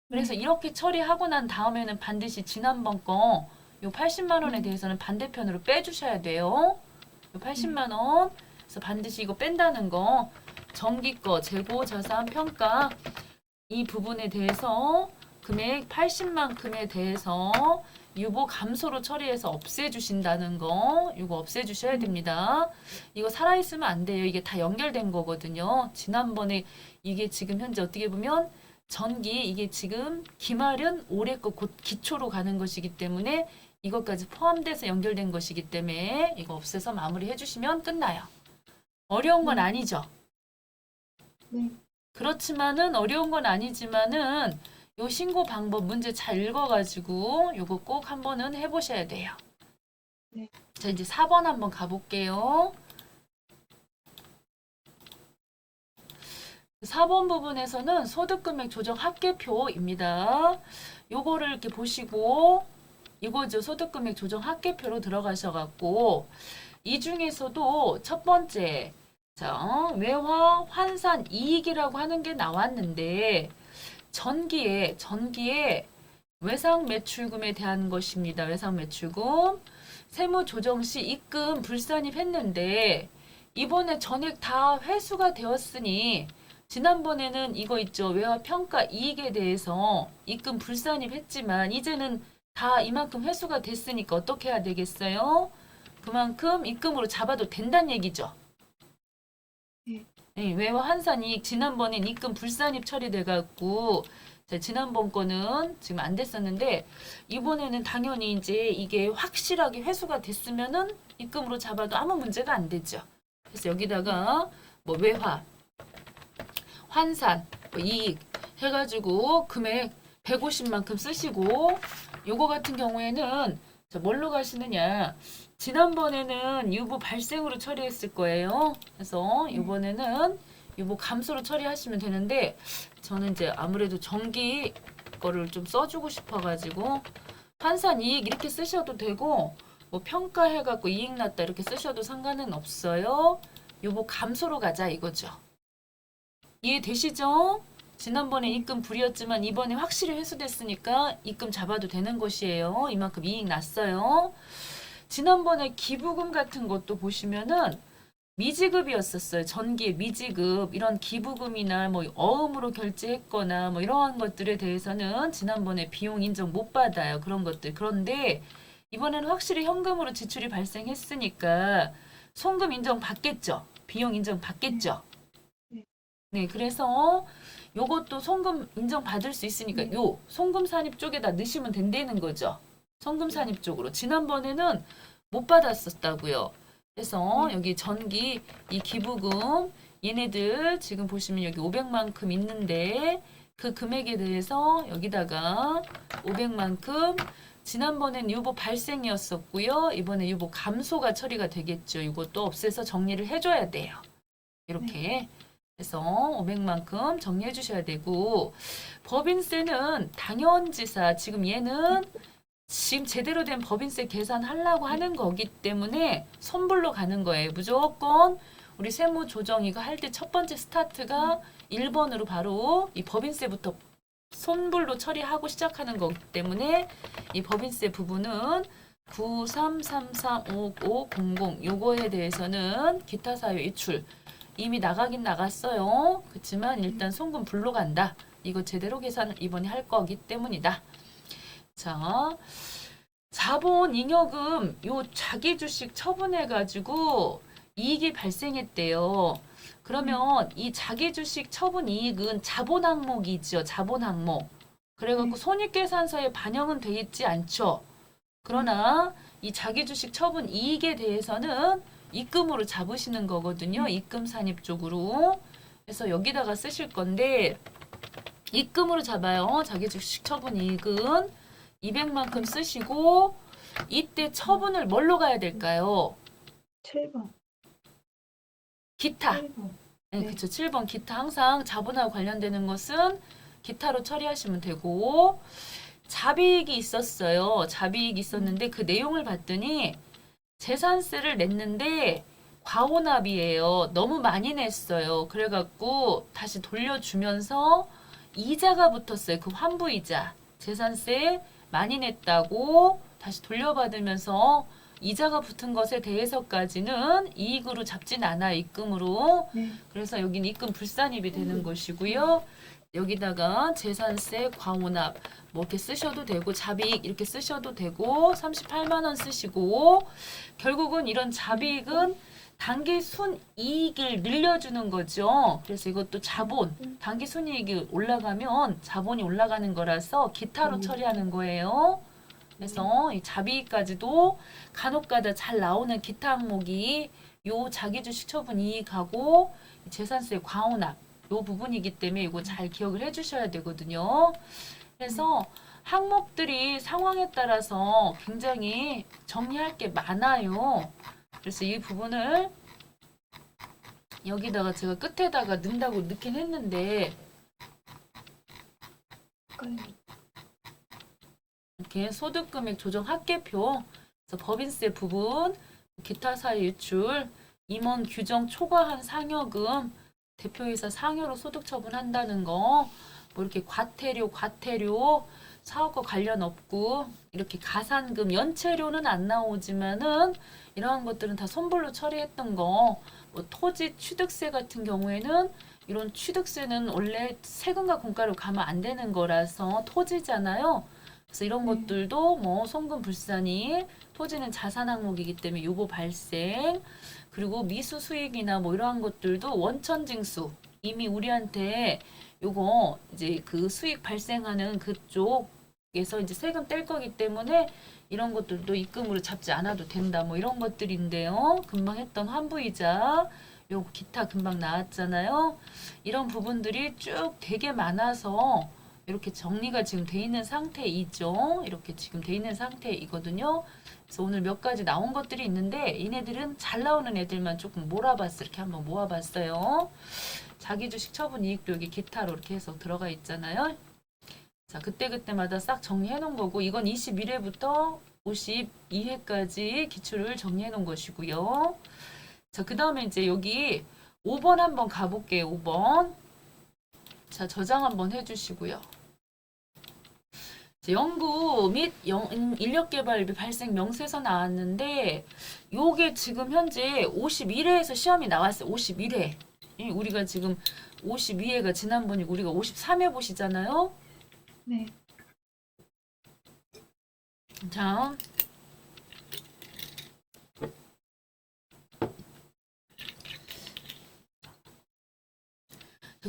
S1: 그래서 이렇게 처리하고 난 다음에는 반드시 지난번 거 요 80만 원에 대해서는 반대편으로 빼주셔야 돼요. 요 80만 원. 그래서 반드시 이거 뺀다는 거. 정기 거 재고 자산 평가 이 부분에 대해서 금액 80만큼에 대해서 유보 감소로 처리해서 없애주신다는 거 이거 없애주셔야 됩니다. 이거 살아있으면 안 돼요. 이게 다 연결된 거거든요. 지난번에 이게 지금 현재 어떻게 보면 전기 이게 지금 기말은 올해 거 곧 기초로 가는 것이기 때문에 이것까지 포함돼서 연결된 것이기 때문에 이거 없애서 마무리해 주시면 끝나요. 어려운 건 아니죠.
S2: 네.
S1: 그렇지만은 어려운 건 아니지만은 요 신고 방법 문제 잘 읽어가지고 요거 꼭 한번은 해보셔야 돼요.
S2: 네.
S1: 자, 이제 4번 한번 가볼게요. 4번 부분에서는 소득금액 조정 합계표입니다. 요거를 이렇게 보시고 이거죠. 소득금액 조정 합계표로 들어가셔갖고 이 중에서도 첫 번째 자, 외화 환산 이익이라고 하는 게 나왔는데 전기에 외상 매출금에 대한 것입니다. 외상 매출금 세무 조정 시 입금 불산입했는데 이번에 전액 다 회수가 되었으니 지난번에는 이거 있죠. 외화 평가 이익에 대해서 입금 불산입했지만 이제는 다 이만큼 회수가 됐으니까 어떻게 해야 되겠어요? 그만큼 입금으로 잡아도 된다는 얘기죠.
S2: 네.
S1: 네, 외화 환산 이익 지난번엔 입금 불산입 처리돼갖고 지난번 거는 지금 안 됐었는데 이번에는 당연히 이제 이게 확실하게 회수가 됐으면은 입금으로 잡아도 아무 문제가 안 되죠. 그래서 여기다가 뭐 외화, 환산, 뭐 이익 해가지고 금액 150만큼 쓰시고 요거 같은 경우에는 자, 뭘로 가시느냐 지난번에는 유보 발생으로 처리했을 거예요. 그래서 이번에는 유보 감소로 처리하시면 되는데 저는 이제 아무래도 전기 거를 좀 써주고 싶어가지고 환산 이익 이렇게 쓰셔도 되고 뭐 평가해갖고 이익 났다 이렇게 쓰셔도 상관은 없어요. 유보 감소로 가자 이거죠. 이해되시죠? 지난번에 입금 불이었지만 이번에 확실히 회수됐으니까 입금 잡아도 되는 것이에요. 이만큼 이익 났어요. 지난번에 기부금 같은 것도 보시면은 미지급이었었어요. 전기의 미지급 이런 기부금이나 뭐 어음으로 결제했거나 뭐 이러한 것들에 대해서는 지난번에 비용 인정 못 받아요. 그런 것들. 그런데 이번에는 확실히 현금으로 지출이 발생했으니까 송금 인정 받겠죠. 비용 인정 받겠죠. 네, 그래서 요것도 송금 인정 받을 수 있으니까 요 송금 산입 쪽에다 넣으시면 된다는 거죠. 송금 산입 쪽으로. 지난번에는 못 받았었다고요. 그래서 여기 전기 이 기부금 얘네들 지금 보시면 여기 500만큼 있는데 그 금액에 대해서 여기다가 500만큼 지난번엔 유보 발생이었었고요. 이번에 유보 감소가 처리가 되겠죠. 이것도 없애서 정리를 해줘야 돼요. 이렇게 해서 500만큼 정리해 주셔야 되고 법인세는 당연지사 지금 얘는 지금 제대로 된 법인세 계산하려고 하는 거기 때문에 손불로 가는 거예요. 무조건 우리 세무조정 이거 할 때 첫 번째 스타트가 1번으로 바로 이 법인세부터 손불로 처리하고 시작하는 거기 때문에 이 법인세 부분은 93335500 요거에 대해서는 기타 사유 이출 이미 나가긴 나갔어요. 그렇지만 일단 송금 불로 간다. 이거 제대로 계산을 이번에 할 거기 때문이다. 자, 자본 잉여금 요 자기 주식 처분해 가지고 이익이 발생했대요. 그러면 이 자기 주식 처분 이익은 자본 항목이죠. 자본 항목. 그래갖고 손익계산서에 반영은 돼 있지 않죠. 그러나 이 자기 주식 처분 이익에 대해서는 입금으로 잡으시는 거거든요. 입금 산입 쪽으로. 그래서 여기다가 쓰실 건데 입금으로 잡아요. 자기 주식 처분 이익은 200만큼 쓰시고 이때 처분을 뭘로 가야 될까요?
S2: 7번.
S1: 기타.
S2: 7번.
S1: 네, 그렇죠. 7번 기타 항상 자본하고 관련되는 것은 기타로 처리하시면 되고 잡이익이 있었어요. 잡이익이 있었는데 그 내용을 봤더니 재산세를 냈는데 과오납이에요. 너무 많이 냈어요. 그래갖고 다시 돌려주면서 이자가 붙었어요. 그 환부이자. 재산세 많이 냈다고 다시 돌려받으면서 이자가 붙은 것에 대해서까지는 이익으로 잡진 않아요. 입금으로. 그래서 여기는 입금 불산입이 되는 것이고요. 여기다가 재산세, 과오납 뭐 이렇게 쓰셔도 되고 잡이익 이렇게 쓰셔도 되고 38만 원 쓰시고 결국은 이런 잡이익은 단기 순이익을 늘려주는 거죠. 그래서 이것도 자본, 단기 순이익이 올라가면 자본이 올라가는 거라서 기타로 처리하는 거예요. 그래서 이 자비까지도 간혹가다 잘 나오는 기타 항목이 요 자기주식 처분 이익하고 재산세 과온합 요 부분이기 때문에 이거 잘 기억을 해주셔야 되거든요. 그래서 항목들이 상황에 따라서 굉장히 정리할 게 많아요. 그래서 이 부분을 여기다가 제가 끝에다가 넣는다고 넣긴 했는데 이렇게 소득금액 조정 합계표, 그래서 법인세 부분, 기타 사유 유출, 임원 규정 초과한 상여금, 대표이사 상여로 소득 처분한다는 거, 뭐 이렇게 과태료, 사업과 관련 없고 이렇게 가산금, 연체료는 안 나오지만은 이러한 것들은 다 손불로 처리했던 거, 뭐 토지 취득세 같은 경우에는 이런 취득세는 원래 세금과 공과로 가면 안 되는 거라서 토지잖아요. 그래서 이런 것들도 뭐 송금 불산이 토지는 자산 항목이기 때문에 요거 발생, 그리고 미수 수익이나 뭐 이러한 것들도 원천 징수, 이미 우리한테 요거 이제 그 수익 발생하는 그쪽에서 이제 세금 뗄 거기 때문에 이런 것들도 입금으로 잡지 않아도 된다 뭐 이런 것들인데요. 금방 했던 환부이자 요 기타 금방 나왔잖아요. 이런 부분들이 쭉 되게 많아서 이렇게 정리가 지금 돼 있는 상태이죠. 이렇게 지금 돼 있는 상태이거든요. 그래서 오늘 몇 가지 나온 것들이 있는데 얘네들은 잘 나오는 애들만 조금 몰아봤어. 이렇게 한번 모아봤어요. 자기주식 처분 이익도 여기 기타로 이렇게 해서 들어가 있잖아요. 자, 그때그때마다 싹 정리해 놓은 거고 이건 21회부터 52회까지 기출을 정리해 놓은 것이고요. 자, 그 다음에 이제 여기 5번 한번 가볼게요. 5번. 자, 저장 한번 해주시고요. 연구 및 인력개발비 발생 명세서 나왔는데 요게 지금 현재 51회에서 시험이 나왔어요. 51회. 우리가 지금 52회가 지난번이고 우리가 53회 보시잖아요.
S2: 네.
S1: 자,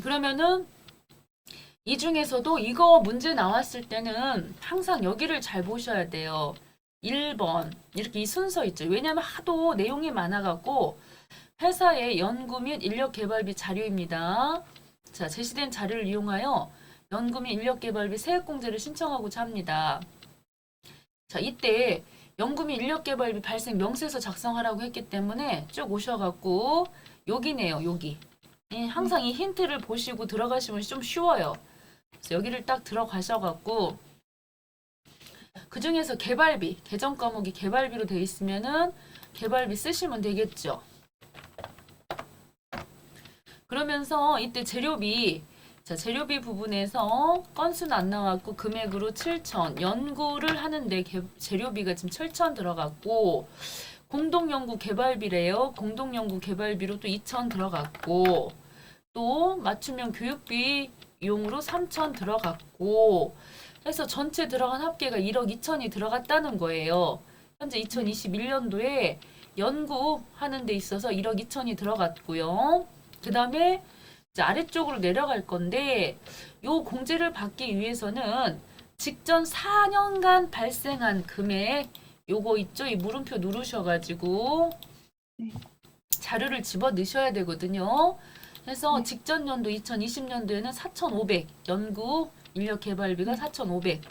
S1: 그러면은 이 중에서도 이거 문제 나왔을 때는 항상 여기를 잘 보셔야 돼요. 1번 이렇게 이 순서 있죠. 왜냐하면 하도 내용이 많아갖고 회사의 연구 및 인력개발비 자료입니다. 자, 제시된 자료를 이용하여 연구 및 인력개발비 세액공제를 신청하고자 합니다. 자, 이때 연구 및 인력개발비 발생 명세서 작성하라고 했기 때문에 쭉 오셔갖고 여기네요. 여기. 항상 이 힌트를 보시고 들어가시면 좀 쉬워요. 그래서 여기를 딱 들어가셔갖고 그 중에서 개발비, 계정 과목이 개발비로 되어 있으면은 개발비 쓰시면 되겠죠. 그러면서 이때 재료비, 자, 재료비 부분에서 건수는 안 나왔고 금액으로 7천, 연구를 하는데 재료비가 지금 7천 들어갔고 공동연구 개발비래요. 공동연구 개발비로 또 2천 들어갔고 또 맞춤형 교육비 용으로 3천 들어갔고 해서 전체 들어간 합계가 1억 2천이 들어갔다는 거예요. 현재 2021년도에 연구하는 데 있어서 1억 2천이 들어갔고요. 그 다음에 이제 아래쪽으로 내려갈 건데 요 공제를 받기 위해서는 직전 4년간 발생한 금액 요거 있죠? 이 물음표 누르셔가지고 자료를 집어 넣으셔야 되거든요. 그래서 직전 연도 2020년도에는 4,500 연구 인력 개발비가 4,500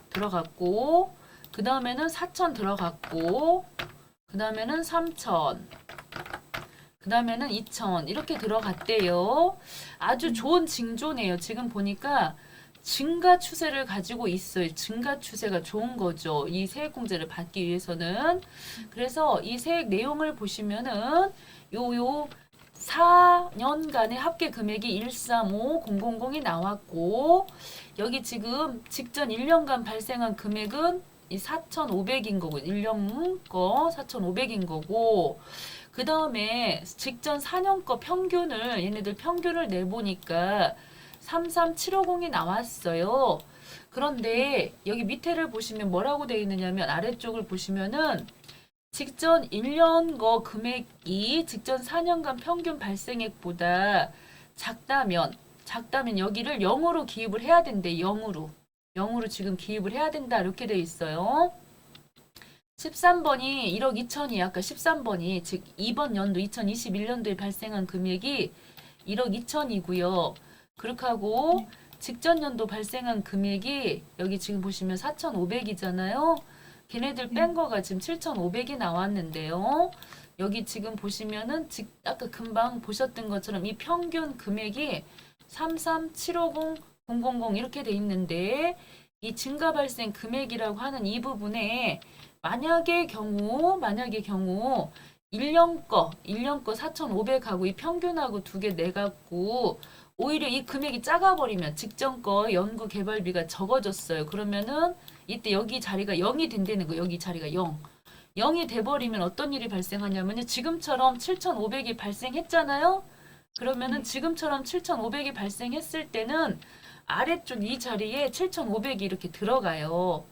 S1: 들어갔고 그 다음에는 4,000 들어갔고 그 다음에는 3,000 그 다음에는 2,000 이렇게 들어갔대요. 아주 좋은 징조네요. 지금 보니까 증가 추세를 가지고 있어요. 증가 추세가 좋은 거죠. 이 세액공제를 받기 위해서는. 그래서 이 세액 내용을 보시면은 요 4년간의 합계 금액이 135000이 나왔고 여기 지금 직전 1년간 발생한 금액은 이 4,500인 거고 1년 거 4,500인 거고 그 다음에 직전 4년 거 평균을 얘네들 평균을 내보니까 33750이 나왔어요. 그런데 여기 밑에를 보시면 뭐라고 되어 있느냐면 아래쪽을 보시면은 직전 1년 거 금액이 직전 4년간 평균 발생액보다 작다면 여기를 0으로 기입을 해야 된대. 0으로. 0으로 지금 기입을 해야 된다. 이렇게 돼 있어요. 13번이 1억 2천이 아까 13번이 즉 이번 연도 2021년도에 발생한 금액이 1억 2천이고요. 그렇게 하고
S2: 네.
S1: 직전 연도 발생한 금액이 여기 지금 보시면 4,500이잖아요. 걔네들 뺀 거가 지금 7,500이 나왔는데요. 여기 지금 보시면은 아까 금방 보셨던 것처럼 이 평균 금액이 33750,000 이렇게 돼 있는데 이 증가 발생 금액이라고 하는 이 부분에 만약의 경우 1년 거 4,500하고 이 평균하고 두 개 내갖고 오히려 이 금액이 작아버리면 직전 거 연구 개발비가 적어졌어요. 그러면은 이때 여기 자리가 0이 된다는 거예요. 여기 자리가 0. 0이 돼버리면 어떤 일이 발생하냐면요. 지금처럼 7,500이 발생했잖아요. 그러면은 지금처럼 7,500이 발생했을 때는 아래쪽 이 자리에 7,500이 이렇게 들어가요.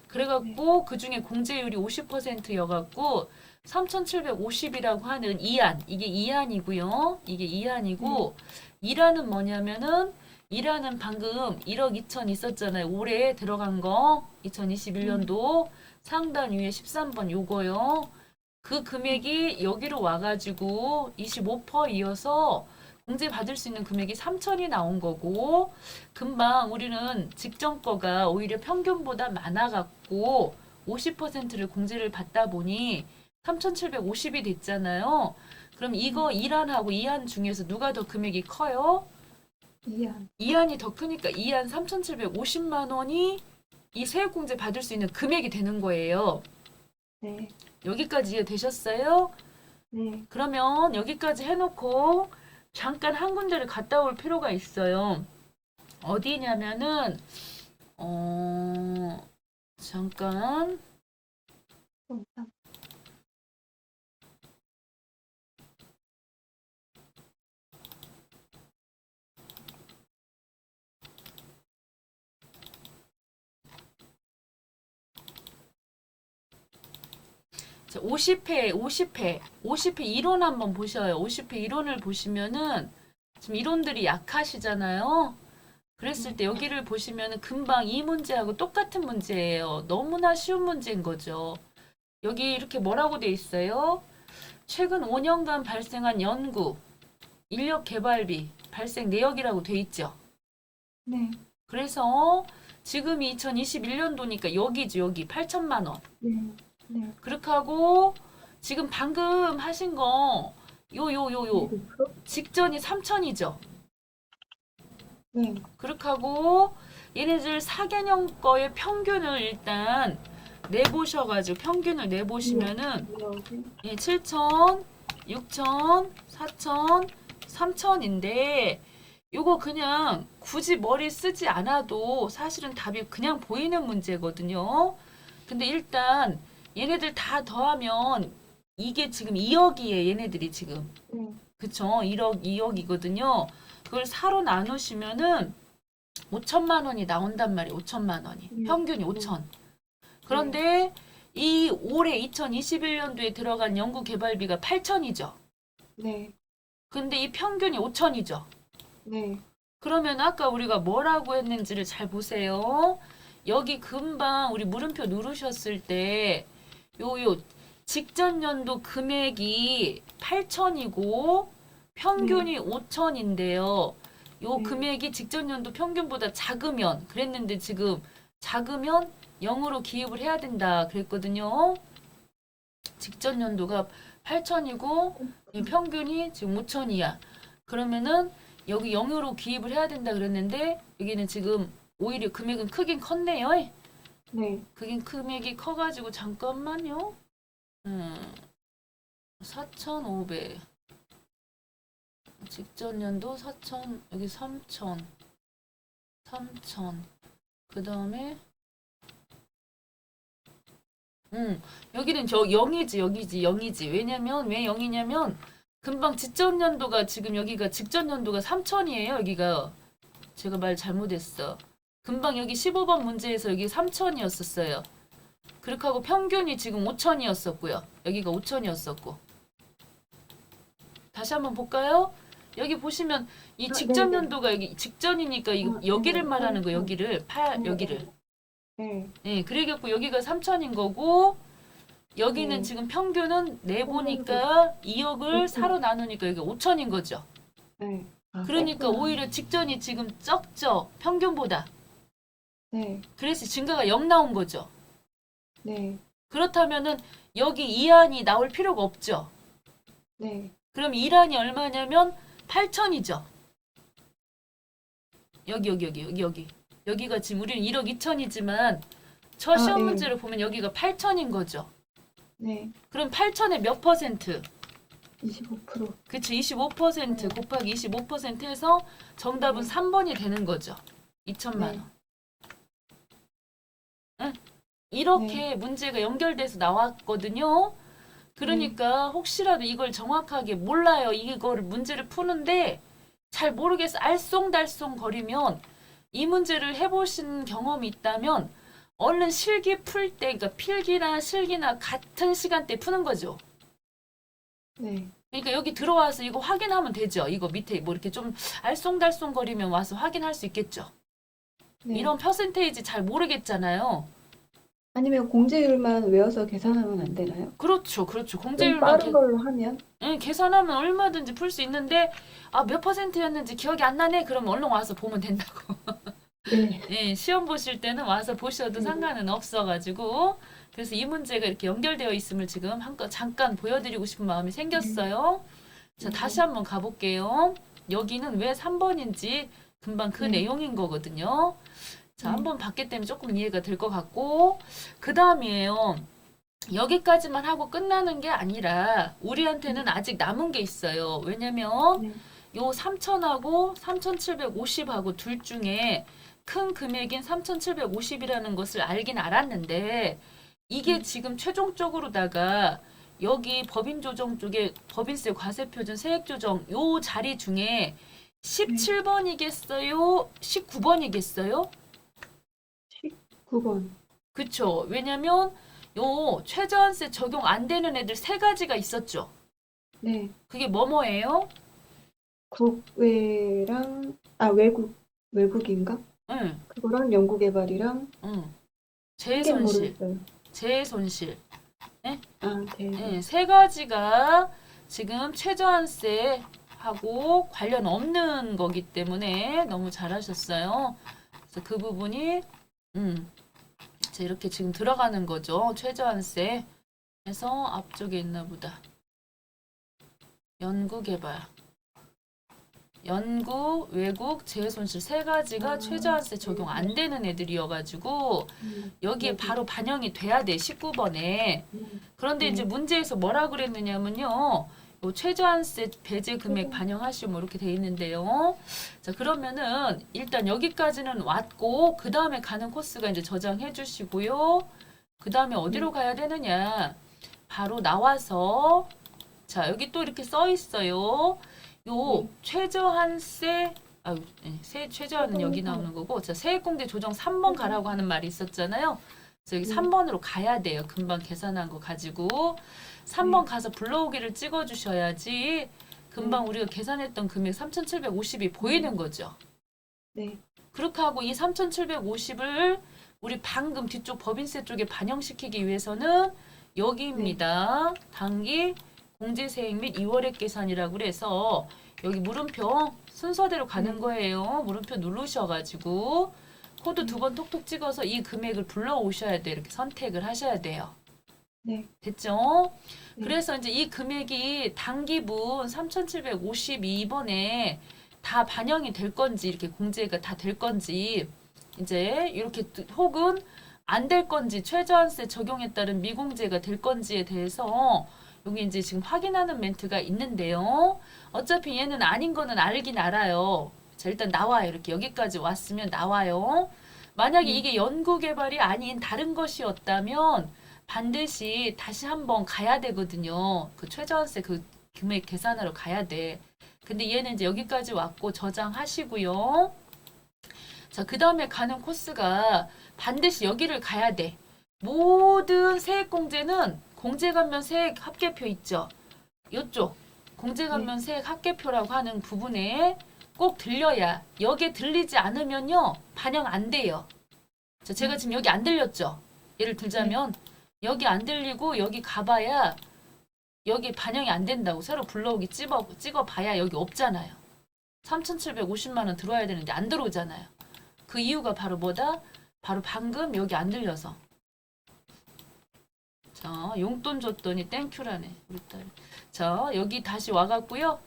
S1: 그래갖고 그 중에 공제율이 50%여갖고 3,750이라고 하는 이한, 이게 이한이고요. 이게 이한이고 2라는 뭐냐면은 2라는 방금 1억 2천 있었잖아요. 올해 들어간 거 2021년도 상단 위에 13번 요거요. 그 금액이 여기로 와가지고 25%이어서 공제 받을 수 있는 금액이 3천이 나온 거고 금방 우리는 직전 거가 오히려 평균보다 많아갖고 50%를 공제를 받다 보니 3,750이 됐잖아요. 그럼 이거 1한하고 2한 중에서 누가 더 금액이 커요?
S2: 이한.
S1: 2한이 더 크니까 2한 3,750만 원이 이 세액공제 받을 수 있는 금액이 되는 거예요.
S2: 네.
S1: 여기까지 이해되셨어요?
S2: 네.
S1: 그러면 여기까지 해놓고 잠깐 한 군데를 갔다 올 필요가 있어요. 어디냐면은 잠깐
S2: 똥땀.
S1: 자, 50회 이론 한번 보셔요. 50회 이론을 보시면은 지금 이론들이 약하시잖아요. 그랬을 때 여기를 보시면은 금방 이 문제하고 똑같은 문제예요. 너무나 쉬운 문제인 거죠. 여기 이렇게 뭐라고 돼 있어요? 최근 5년간 발생한 연구, 인력 개발비, 발생 내역이라고 돼 있죠.
S2: 네.
S1: 그래서 지금이 2021년도니까 여기죠. 여기 8천만 원.
S2: 네. 네.
S1: 그렇게 하고 지금 방금 하신 거 요 직전이 3천이죠.
S2: 네.
S1: 그렇게 하고 얘네들 4개년 거의 평균을 일단 내보셔가지고 평균을 내보시면은
S2: 여기.
S1: 예, 7천, 6천, 4천, 3천인데 요거 그냥 굳이 머리 쓰지 않아도 사실은 답이 그냥 보이는 문제거든요. 근데 일단 얘네들 다 더하면 이게 지금 2억이에요. 얘네들이 지금.
S2: 네.
S1: 그쵸? 1억, 2억이거든요. 그걸 4로 나누시면은 5천만 원이 나온단 말이에요. 5천만 원이. 평균이 5천. 그런데 이 올해 2021년도에 들어간 연구 개발비가 8천이죠.
S2: 네.
S1: 근데 이 평균이 5천이죠.
S2: 네.
S1: 그러면 아까 우리가 뭐라고 했는지를 잘 보세요. 여기 금방 우리 물음표 누르셨을 때 요 직전 연도 금액이 8천이고 평균이 5천인데요. 요 금액이 직전 연도 평균보다 작으면 그랬는데 지금 작으면 0으로 기입을 해야 된다 그랬거든요. 직전 연도가 8천이고 평균이 지금 5천이야. 그러면은 여기 0으로 기입을 해야 된다 그랬는데 여기는 지금 오히려 금액은 크긴 컸네요.
S2: 네.
S1: 그긴 금액이 커가지고 잠깐만요. 4,500 직전 연도 4,000 여기 3,000 그 다음에 여기는 저 0이지 여기지 0이지 왜냐면 왜 0이냐면 금방 직전 연도가 지금 여기가 직전 연도가 3,000이에요. 여기가 제가 말 잘못했어. 금방 여기 15번 문제에서 여기 3,000이었었어요. 그렇게 하고 평균이 지금 5,000이었었고요. 여기가 5,000이었었고. 다시 한번 볼까요? 여기 보시면 이
S2: 아,
S1: 직전
S2: 네네.
S1: 연도가 여기 직전이니까 이거
S2: 아,
S1: 여기를
S2: 네네.
S1: 말하는 거
S2: 3천.
S1: 여기를 여기를.
S2: 네.
S1: 예, 그래갖고 여기가 3천인 거고 여기는
S2: 네.
S1: 지금 평균은
S2: 평균은
S1: 내보니까 2억을
S2: 5천.
S1: 4로 나누니까 여기 5천인 거죠.
S2: 네. 아,
S1: 그러니까
S2: 뺐구나.
S1: 오히려 직전이 지금 적죠. 평균보다.
S2: 네.
S1: 그래서 증가가 0 나온 거죠.
S2: 네.
S1: 그렇다면은 여기 이한이 나올 필요가 없죠.
S2: 네.
S1: 그럼 이란이 얼마냐면 8천이죠. 여기. 여기가 지금 우리는 1억 2천이지만 저
S2: 아,
S1: 시험
S2: 네.
S1: 문제를 보면 여기가 8천인 거죠.
S2: 네.
S1: 그럼 8천에 몇 퍼센트?
S2: 25%.
S1: 그치, 25% 곱하기 25% 해서 정답은
S2: 네.
S1: 3번이 되는 거죠. 2천만
S2: 네.
S1: 원. 응? 이렇게 문제가 연결돼서 나왔거든요. 그러니까 혹시라도 이걸 정확하게 몰라요. 이거를 문제를 푸는데 잘 모르겠어. 알쏭달쏭 거리면 이 문제를 해보신 경험이 있다면 얼른 실기 풀 때, 그러니까 필기나 실기나 같은 시간대 푸는 거죠.
S2: 네.
S1: 그러니까 여기 들어와서 이거 확인하면 되죠. 이거 밑에 뭐 이렇게 좀 알쏭달쏭 거리면 와서 확인할 수 있겠죠.
S2: 네.
S1: 이런 퍼센테이지 잘 모르겠잖아요.
S2: 아니면 공제율만 외워서 계산하면 안 되나요?
S1: 그렇죠.
S2: 좀
S1: 공제율만
S2: 빠른 걸로 하면?
S1: 계산하면 얼마든지 풀 수 있는데 몇 퍼센트였는지 기억이 안 나네. 그러면 얼른 와서 보면 된다고.
S2: 네.
S1: 예, 시험 보실 때는 와서 보셔도 상관은 없어가지고 그래서 이 문제가 이렇게 연결되어 있음을 지금 잠깐 보여드리고 싶은 마음이 생겼어요. 자, 다시 한번 가볼게요. 여기는 왜 3번인지 금방 그
S2: 네.
S1: 내용인 거거든요. 자,
S2: 네.
S1: 한번 봤기 때문에 조금 이해가 될 것 같고 그 다음이에요. 여기까지만 하고 끝나는 게 아니라 우리한테는 아직 남은 게 있어요. 왜냐면
S2: 네.
S1: 요 3,000하고 3,750하고 둘 중에 큰 금액인 3,750이라는 것을 알긴 알았는데 이게 지금 최종적으로다가 여기 법인 조정 쪽에 법인세 과세 표준 세액 조정 요 자리 중에 17번이겠어요? 19번이겠어요?
S2: 19번.
S1: 그쵸. 왜냐면 요 최저한세 적용 안 되는 애들 세 가지가 있었죠.
S2: 네.
S1: 그게 뭐뭐예요?
S2: 국외랑, 외국인가?
S1: 응,
S2: 그거랑 연구개발이랑,
S1: 응.
S2: 한개
S1: 재손실,
S2: 모르겠어요.
S1: 재손실.
S2: 아, 네.
S1: 네, 세 가지가 지금 최저한세하고 관련 없는 거기 때문에 너무 잘하셨어요. 그래서 그 부분이 자, 이렇게 지금 들어가는 거죠. 최저한세. 해서 앞쪽에 있나 보다. 연구개발. 연구, 외국, 재해손실 세 가지가 최저한세 적용 안 되는 애들이어가지고 여기에
S2: 네.
S1: 바로 반영이 돼야 돼. 19번에. 그런데
S2: 네.
S1: 이제 문제에서 뭐라 그랬느냐면요. 요 최저한세 배제 금액 반영하시오 뭐 이렇게 돼 있는데요. 자, 그러면은 일단 여기까지는 왔고 그 다음에 가는 코스가 이제 저장해 주시고요. 그 다음에 어디로 가야 되느냐? 바로 나와서 자, 여기 또 이렇게 써 있어요. 요 최저한세 최저한은 여기 나오는 거고 자, 세액공제 조정 3번 가라고 하는 말이 있었잖아요. 그래서 여기 3번으로 가야 돼요. 금방 계산한 거 가지고 3번 가서 불러오기를 찍어 주셔야지 금방 우리가 계산했던 금액 3,750이 보이는 거죠.
S2: 네.
S1: 그렇게 하고 이 3,750을 우리 방금 뒤쪽 법인세 쪽에 반영시키기 위해서는 여기입니다. 단기 공제세액 및 2월액 계산이라고 그래서 여기 물음표 순서대로 가는 거예요. 물음표 누르셔가지고 코드 2번 톡톡 찍어서 이 금액을 불러오셔야 돼요. 이렇게 선택을 하셔야 돼요.
S2: 네.
S1: 됐죠?
S2: 네.
S1: 그래서 이제 이 금액이 단기분 3,752번에 다 반영이 될 건지 이렇게 공제가 다 될 건지 이제 이렇게 혹은 안 될 건지 최저한세 적용에 따른 미공제가 될 건지에 대해서 여기 이제 지금 확인하는 멘트가 있는데요. 어차피 얘는 아닌 거는 알긴 알아요. 자, 일단 나와요. 이렇게 여기까지 왔으면 나와요. 만약에 이게 연구개발이 아닌 다른 것이었다면 반드시 다시 한번 가야 되거든요. 그 최저한세 그 금액 계산하러 가야 돼. 근데 얘는 이제 여기까지 왔고 저장하시고요. 자, 그 다음에 가는 코스가 반드시 여기를 가야 돼. 모든 세액공제는 공제감면 세액 합계표 있죠. 요쪽 공제감면세액 합계표라고 하는 부분에 꼭 들려야, 여기에 들리지 않으면요 반영 안 돼요. 자, 제가 지금 여기 안 들렸죠? 예를 들자면 여기 안 들리고 여기 가봐야 여기 반영이 안 된다고. 새로 불러오기 찍어봐야 여기 없잖아요. 3,750만 원 들어와야 되는데 안 들어오잖아요. 그 이유가 바로 뭐다? 바로 방금 여기 안 들려서. 자, 용돈 줬더니 땡큐라네 우리 딸. 자, 여기 다시 와갖고요.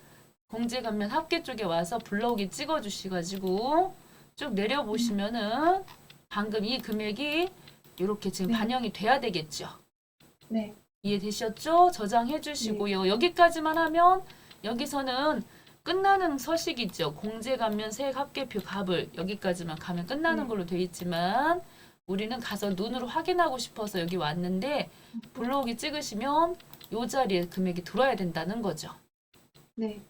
S1: 공제감면 합계 쪽에 와서 불러오기 찍어주시가지고 쭉 내려보시면은 방금 이 금액이 이렇게 지금
S2: 네.
S1: 반영이 돼야 되겠죠.
S2: 네.
S1: 이해되셨죠? 저장해 주시고요. 여기까지만 하면 여기서는 끝나는 서식이죠. 공제감면 세액 합계표 값을 여기까지만 가면 끝나는
S2: 네.
S1: 걸로 돼 있지만 우리는 가서 눈으로 확인하고 싶어서 여기 왔는데 불러오기 찍으시면 이 자리에 금액이 들어야 된다는 거죠.
S2: 네.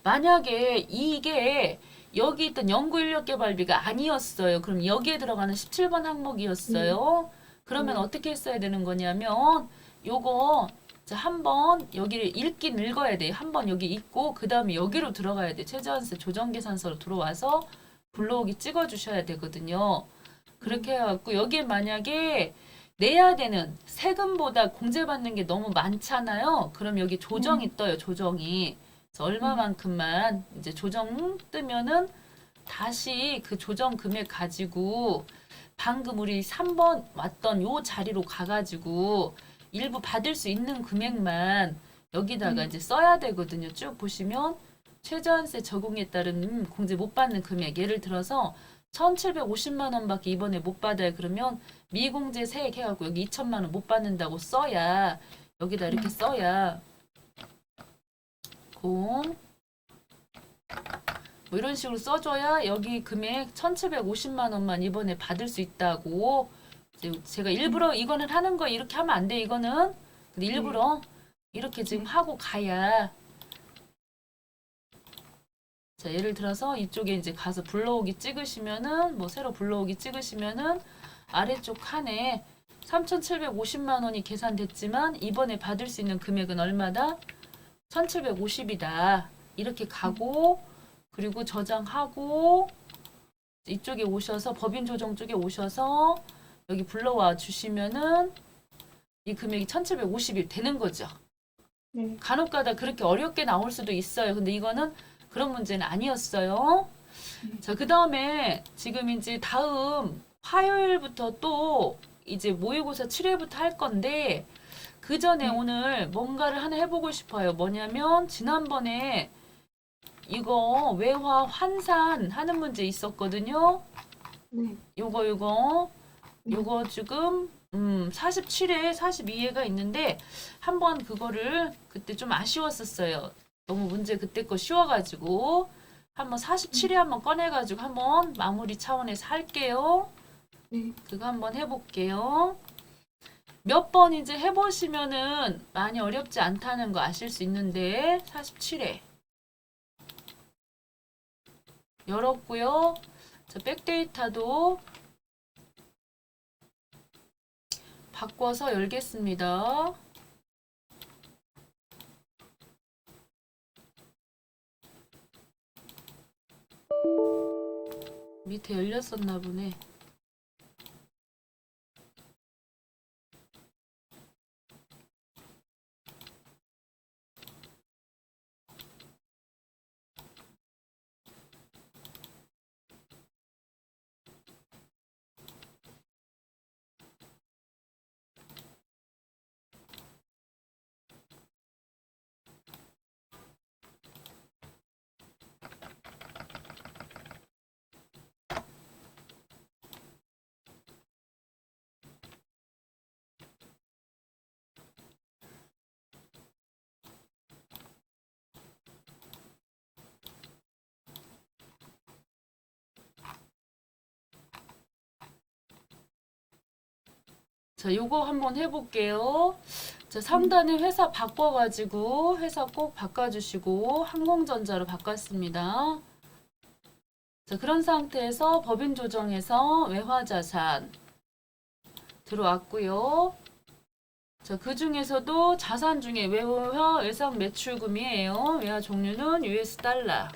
S1: 만약에 이게 여기 있던 연구인력개발비가 아니었어요. 그럼 여기에 들어가는 17번 항목이었어요. 그러면 어떻게 했어야 되는 거냐면 요거 한번 여기를 읽긴 읽어야 돼요. 한번 여기 읽고 그 다음에 여기로 들어가야 돼. 최저한세 조정계산서로 들어와서 불러오기 찍어주셔야 되거든요. 그렇게 해갖고 여기에 만약에 내야 되는 세금보다 공제받는 게 너무 많잖아요. 그럼 여기 조정이 떠요. 조정이. 그래서 얼마만큼만 이제 조정 뜨면은 다시 그 조정 금액 가지고 방금 우리 3번 왔던 요 자리로 가가지고 일부 받을 수 있는 금액만 여기다가 이제 써야 되거든요. 쭉 보시면 최저한세 적용에 따른 공제 못 받는 금액, 예를 들어서 1,750만 원밖에 이번에 못 받아요. 그러면 미공제 세액 해갖고 여기 2천만 원 못 받는다고 써야 여기다 이렇게 써야 공 뭐 이런 식으로 써줘야 여기 금액 1,750만 원만 이번에 받을 수 있다고. 제가 일부러 이거는 하는 거 이렇게 하면 안 돼. 이거는 근데 일부러 이렇게 지금 하고 가야. 자, 예를 들어서 이쪽에 이제 가서 불러오기 찍으시면은 뭐 새로 불러오기 찍으시면은 아래쪽 칸에 3,750만 원이 계산됐지만 이번에 받을 수 있는 금액은 얼마다? 1,750이다. 이렇게 가고 그리고 저장하고 이쪽에 오셔서 법인 조정 쪽에 오셔서 여기 불러와 주시면은 이 금액이 1,750이 되는 거죠.
S2: 네.
S1: 간혹가다 그렇게 어렵게 나올 수도 있어요. 근데 이거는 그런 문제는 아니었어요. 자, 그 다음에 지금 이제 다음 화요일부터 또 이제 모의고사 7회부터 할 건데 그 전에 오늘 뭔가를 하나 해보고 싶어요. 뭐냐면 지난번에 이거 외화 환산 하는 문제 있었거든요.
S2: 네.
S1: 요거 지금 47회, 42회가 있는데 한번 그거를 그때 좀 아쉬웠었어요. 너무 문제 그때 거 쉬워가지고 한번 47회 한번 꺼내가지고 한번 마무리 차원에서 할게요.
S2: 네.
S1: 그거 한번 해볼게요. 몇 번 이제 해보시면은 많이 어렵지 않다는 거 아실 수 있는데 47회 열었고요. 자, 백데이터도 바꿔서 열겠습니다. 밑에 열렸었나 보네. 자, 요거 한번 해볼게요. 자, 3단에 회사 바꿔가지고 회사 꼭 바꿔주시고 항공전자로 바꿨습니다. 자, 그런 상태에서 법인 조정에서 외화자산 들어왔고요. 자, 그 중에서도 자산 중에 외화 외상 매출금이에요. 외화 종류는 US 달러.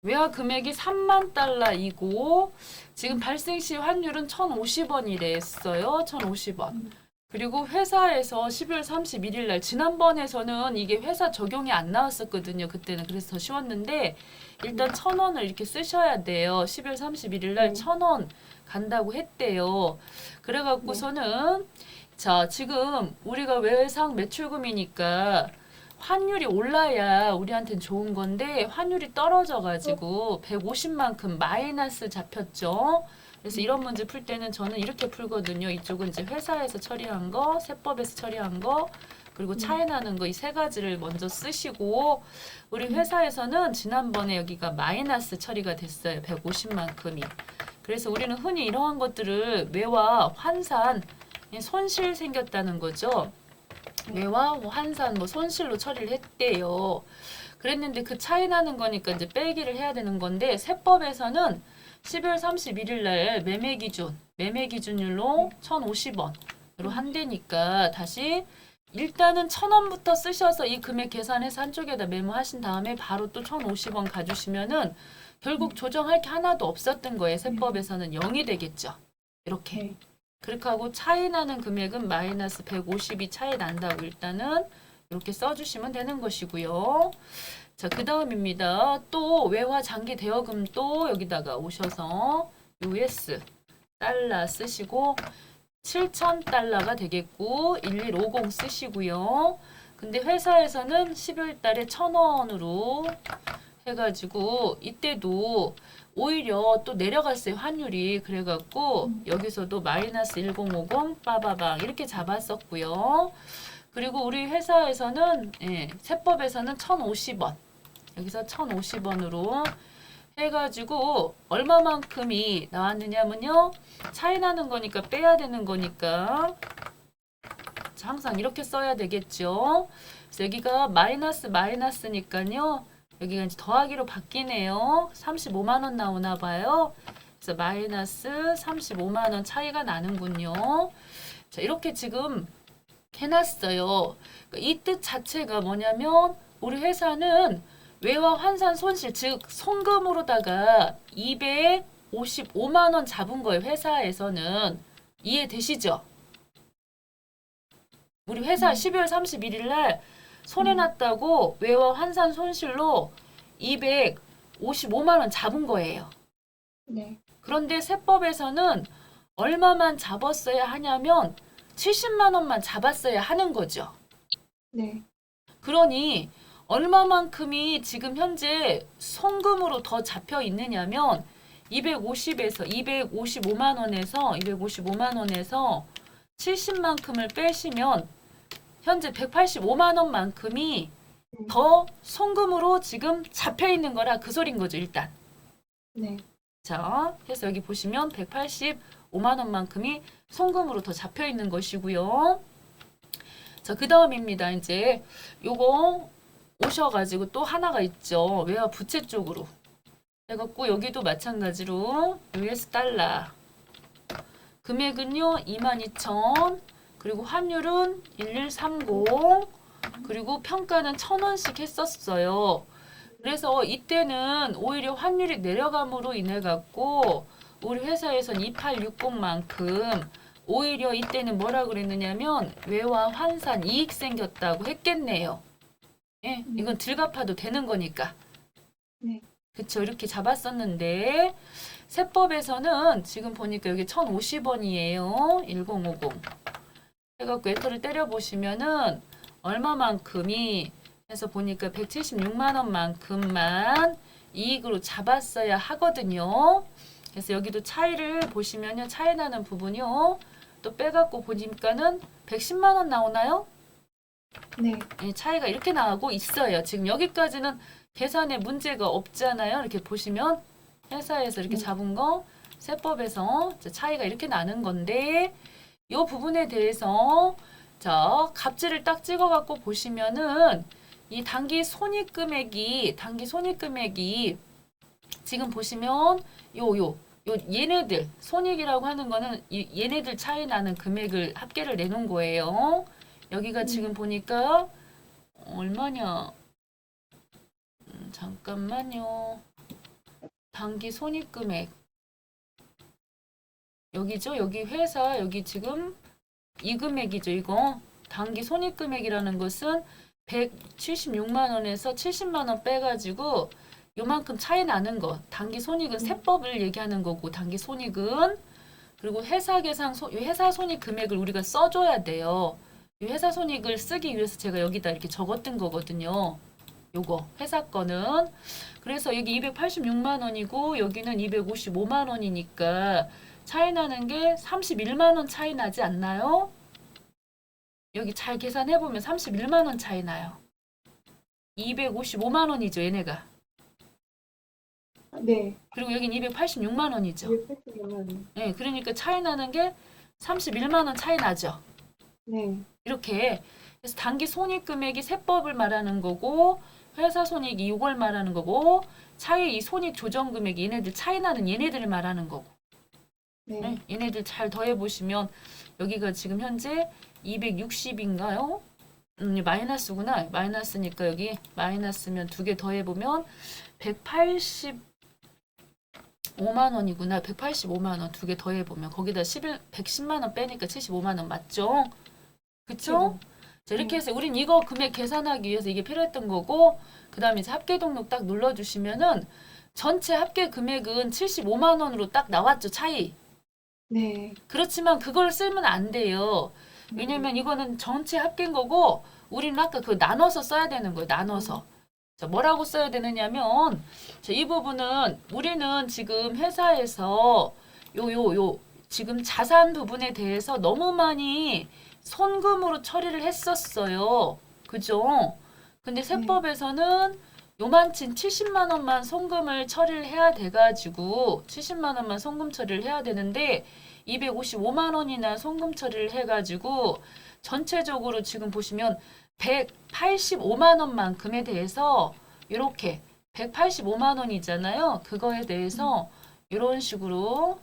S1: 외화 금액이 3만 달러이고 지금 발생 시 환율은 1,050원이랬어요. 1,050원. 그리고 회사에서 12월 31일 날 지난번에서는 이게 회사 적용이 안 나왔었거든요. 그때는 그래서 더 쉬웠는데 일단 1,000원을 이렇게 쓰셔야 돼요. 12월 31일 날 1,000원 간다고 했대요. 그래갖고서는 자, 지금 우리가 외상 매출금이니까 환율이 올라야 우리한테는 좋은 건데 환율이 떨어져가지고 150만큼 마이너스 잡혔죠. 그래서 이런 문제 풀 때는 저는 이렇게 풀거든요. 이쪽은 이제 회사에서 처리한 거, 세법에서 처리한 거, 그리고 차이 나는 거 이 세 가지를 먼저 쓰시고 우리 회사에서는 지난번에 여기가 마이너스 처리가 됐어요. 150만큼이. 그래서 우리는 흔히 이러한 것들을 외화, 환산, 손실 생겼다는 거죠. 외화, 환산, 뭐 손실로 처리를 했대요. 그랬는데 그 차이 나는 거니까 이제 빼기를 해야 되는 건데 세법에서는 12월 31일 날 매매 기준율로 1,050원으로 한대니까 다시 일단은 1,000원부터 쓰셔서 이 금액 계산해서 한쪽에다 메모하신 다음에 바로 또 1,050원 가주시면은 결국 조정할 게 하나도 없었던 거예요. 세법에서는 0이 되겠죠. 이렇게.
S2: 네.
S1: 그렇게 하고 차이 나는 금액은 마이너스 150이 차이 난다고 일단은 이렇게 써주시면 되는 것이고요. 자, 그 다음입니다. 또 외화 장기 대여금 또 여기다가 오셔서 US 달러 쓰시고 7,000달러가 되겠고 1150 쓰시고요. 근데 회사에서는 12월 달에 1,000원으로 해가지고 이때도 오히려 또 내려갔어요. 환율이. 그래갖고 여기서도 마이너스 1050 빠바방 이렇게 잡았었고요. 그리고 우리 회사에서는 세법에서는 1,050원 여기서 1,050원으로 해가지고 얼마만큼이 나왔느냐면요. 차이 나는 거니까 빼야 되는 거니까 자, 항상 이렇게 써야 되겠죠. 그래서 여기가 마이너스니까요. 여기가 이제 더하기로 바뀌네요. 35만 원 나오나 봐요. 그래서 마이너스 35만 원 차이가 나는군요. 자, 이렇게 지금 해놨어요. 이 뜻 자체가 뭐냐면 우리 회사는 외화 환산 손실 즉 송금으로다가 255만 원 잡은 거예요. 회사에서는 이해되시죠? 우리 회사 12월 31일 날 손해났다고 외화 환산 손실로 255만 원 잡은 거예요.
S2: 네.
S1: 그런데 세법에서는 얼마만 잡았어야 하냐면 70만 원만 잡았어야 하는 거죠.
S2: 네.
S1: 그러니 얼마만큼이 지금 현재 송금으로 더 잡혀 있느냐면 255만 원에서 70만큼을 빼시면 현재 185만 원만큼이 더 송금으로 지금 잡혀 있는 거라 그 소린 거죠, 일단.
S2: 네.
S1: 자, 그래서 여기 보시면 185만 원만큼이 송금으로 더 잡혀 있는 것이고요. 자, 그 다음입니다. 이제 요거 오셔가지고 또 하나가 있죠. 외화 부채 쪽으로. 해갖고 여기도 마찬가지로 US 달러. 금액은요, 22,000. 그리고 환율은 1130. 그리고 평가는 1,000원씩 했었어요. 그래서 이때는 오히려 환율이 내려감으로 인해 갖고 우리 회사에선 2860만큼 오히려 이때는 뭐라 그랬느냐면 외화 환산 이익 생겼다고 했겠네요. 예, 이건 덜 갚아도 되는 거니까.
S2: 네.
S1: 그쵸, 이렇게 잡았었는데 세법에서는 지금 보니까 여기 1,050원이에요. 1050. 해갖고 엔터를 때려보시면은 얼마만큼이 해서 보니까 176만 원만큼만 이익으로 잡았어야 하거든요. 그래서 여기도 차이를 보시면요. 차이 나는 부분이요. 또 빼갖고 보니까는 110만 원 나오나요?
S2: 네.
S1: 예, 차이가 이렇게 나오고 있어요. 지금 여기까지는 계산에 문제가 없잖아요. 이렇게 보시면 회사에서 이렇게 잡은 거 세법에서 차이가 이렇게 나는 건데 이 부분에 대해서 자 값지를 딱 찍어갖고 보시면은 이 단기 손익 금액이 지금 보시면 요 얘네들 손익이라고 하는 거는 얘네들 차이 나는 금액을 합계를 내놓은 거예요. 여기가 지금 보니까 얼마냐? 잠깐만요. 단기 손익 금액 여기죠? 여기 회사 여기 지금 이 금액이죠. 이거 단기 손익 금액이라는 것은 176만 원에서 70만 원 빼가지고 요만큼 차이 나는 거. 단기 손익은 세법을 얘기하는 거고 단기 손익은 그리고 회사 계산 회사 손익 금액을 우리가 써줘야 돼요. 이 회사 손익을 쓰기 위해서 제가 여기다 이렇게 적었던 거거든요. 요거 회사 거는 그래서 여기 286만 원이고 여기는 255만 원이니까 차이 나는 게 31만 원 차이 나지 않나요? 여기 잘 계산해 보면 31만 원 차이 나요. 255만 원이죠, 얘네가.
S2: 네.
S1: 그리고 여긴 286만 원이죠.
S2: 286만 원.
S1: 네, 그러니까 차이 나는 게 31만 원 차이 나죠.
S2: 네.
S1: 이렇게 그래서 단기 손익 금액이 세법을 말하는 거고 회사 손익이 이걸 말하는 거고 차이 이 손익 조정 금액이 얘네들 차이 나는 얘네들을 말하는 거고
S2: 네.
S1: 네, 얘네들 잘 더해 보시면 여기가 지금 현재 260인가요? 마이너스구나. 마이너스니까 여기 마이너스면 두 개 더해 보면 185만 원이구나. 185만 원 두 개 더해 보면 거기다 110만 원 빼니까 75만 원 맞죠? 그쵸? 자, 이렇게 해서 우린 이거 금액 계산하기 위해서 이게 필요했던 거고 그 다음에 이제 합계 등록 딱 눌러주시면은 전체 합계 금액은 75만 원으로 딱 나왔죠, 차이.
S2: 네.
S1: 그렇지만 그걸 쓰면 안 돼요. 왜냐면 이거는 전체 합계인 거고 우리는 아까 그 나눠서 써야 되는 거예요. 나눠서. 자, 뭐라고 써야 되느냐면 자, 이 부분은 우리는 지금 회사에서 요 지금 자산 부분에 대해서 너무 많이 손금으로 처리를 했었어요. 그죠? 근데 세법에서는 요만친 70만 원만 송금을 처리를 해야 돼가지고 70만 원만 송금 처리를 해야 되는데 255만 원이나 송금 처리를 해가지고 전체적으로 지금 보시면 185만 원만큼에 대해서 이렇게 185만 원이잖아요. 그거에 대해서 이런 식으로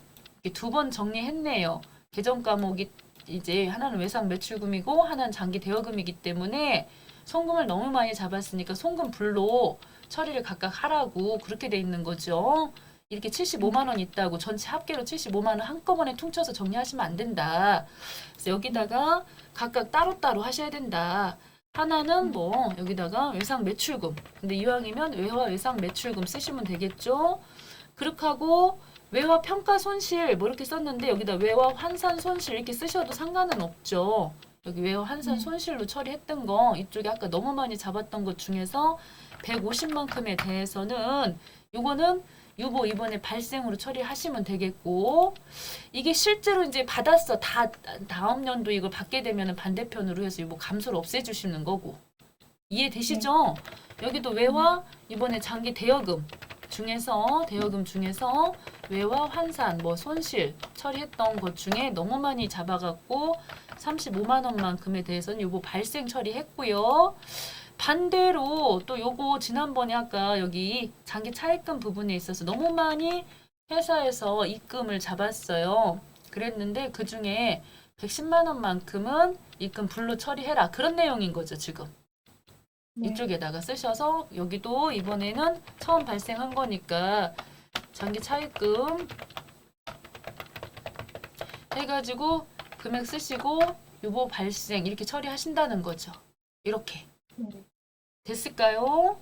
S1: 두 번 정리했네요. 계정 과목이 이제 하나는 외상 매출금이고 하나는 장기 대여금이기 때문에 송금을 너무 많이 잡았으니까 송금 불로 처리를 각각 하라고 그렇게 돼 있는 거죠. 이렇게 75만 원 있다고 전체 합계로 75만 원 한꺼번에 퉁쳐서 정리하시면 안 된다. 그래서 여기다가 각각 따로따로 하셔야 된다. 하나는 뭐 여기다가 외상 매출금. 근데 이왕이면 외화 외상 매출금 쓰시면 되겠죠. 그렇게 하고 외화 평가 손실 뭐 이렇게 썼는데 여기다 외화 환산 손실 이렇게 쓰셔도 상관은 없죠. 여기 외화 환산 손실로 처리했던 거 이쪽에 아까 너무 많이 잡았던 것 중에서 150만큼에 대해서는 요거는 유보 이번에 발생으로 처리하시면 되겠고 이게 실제로 이제 받았어 다 다음 연도 이걸 받게 되면은 반대편으로 해서 유보 감소를 없애주시는 거고 이해되시죠? 여기도 외화 이번에 장기 대여금 중에서 외화 환산 뭐 손실 처리했던 것 중에 너무 많이 잡아갖고 35만 원만큼에 대해서는 요거 발생 처리했고요. 반대로 또 요거 지난번에 아까 여기 장기 차입금 부분에 있어서 너무 많이 회사에서 입금을 잡았어요. 그랬는데 그 중에 110만 원만큼은 입금 불로 처리해라. 그런 내용인 거죠, 지금.
S2: 네.
S1: 이쪽에다가 쓰셔서 여기도 이번에는 처음 발생한 거니까 장기 차입금 해가지고 금액 쓰시고 유보 발생 이렇게 처리하신다는 거죠. 이렇게
S2: 네.
S1: 됐을까요?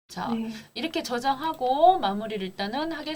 S1: 자,
S2: 네.
S1: 이렇게 저장하고 마무리를 일단은 하겠습니다.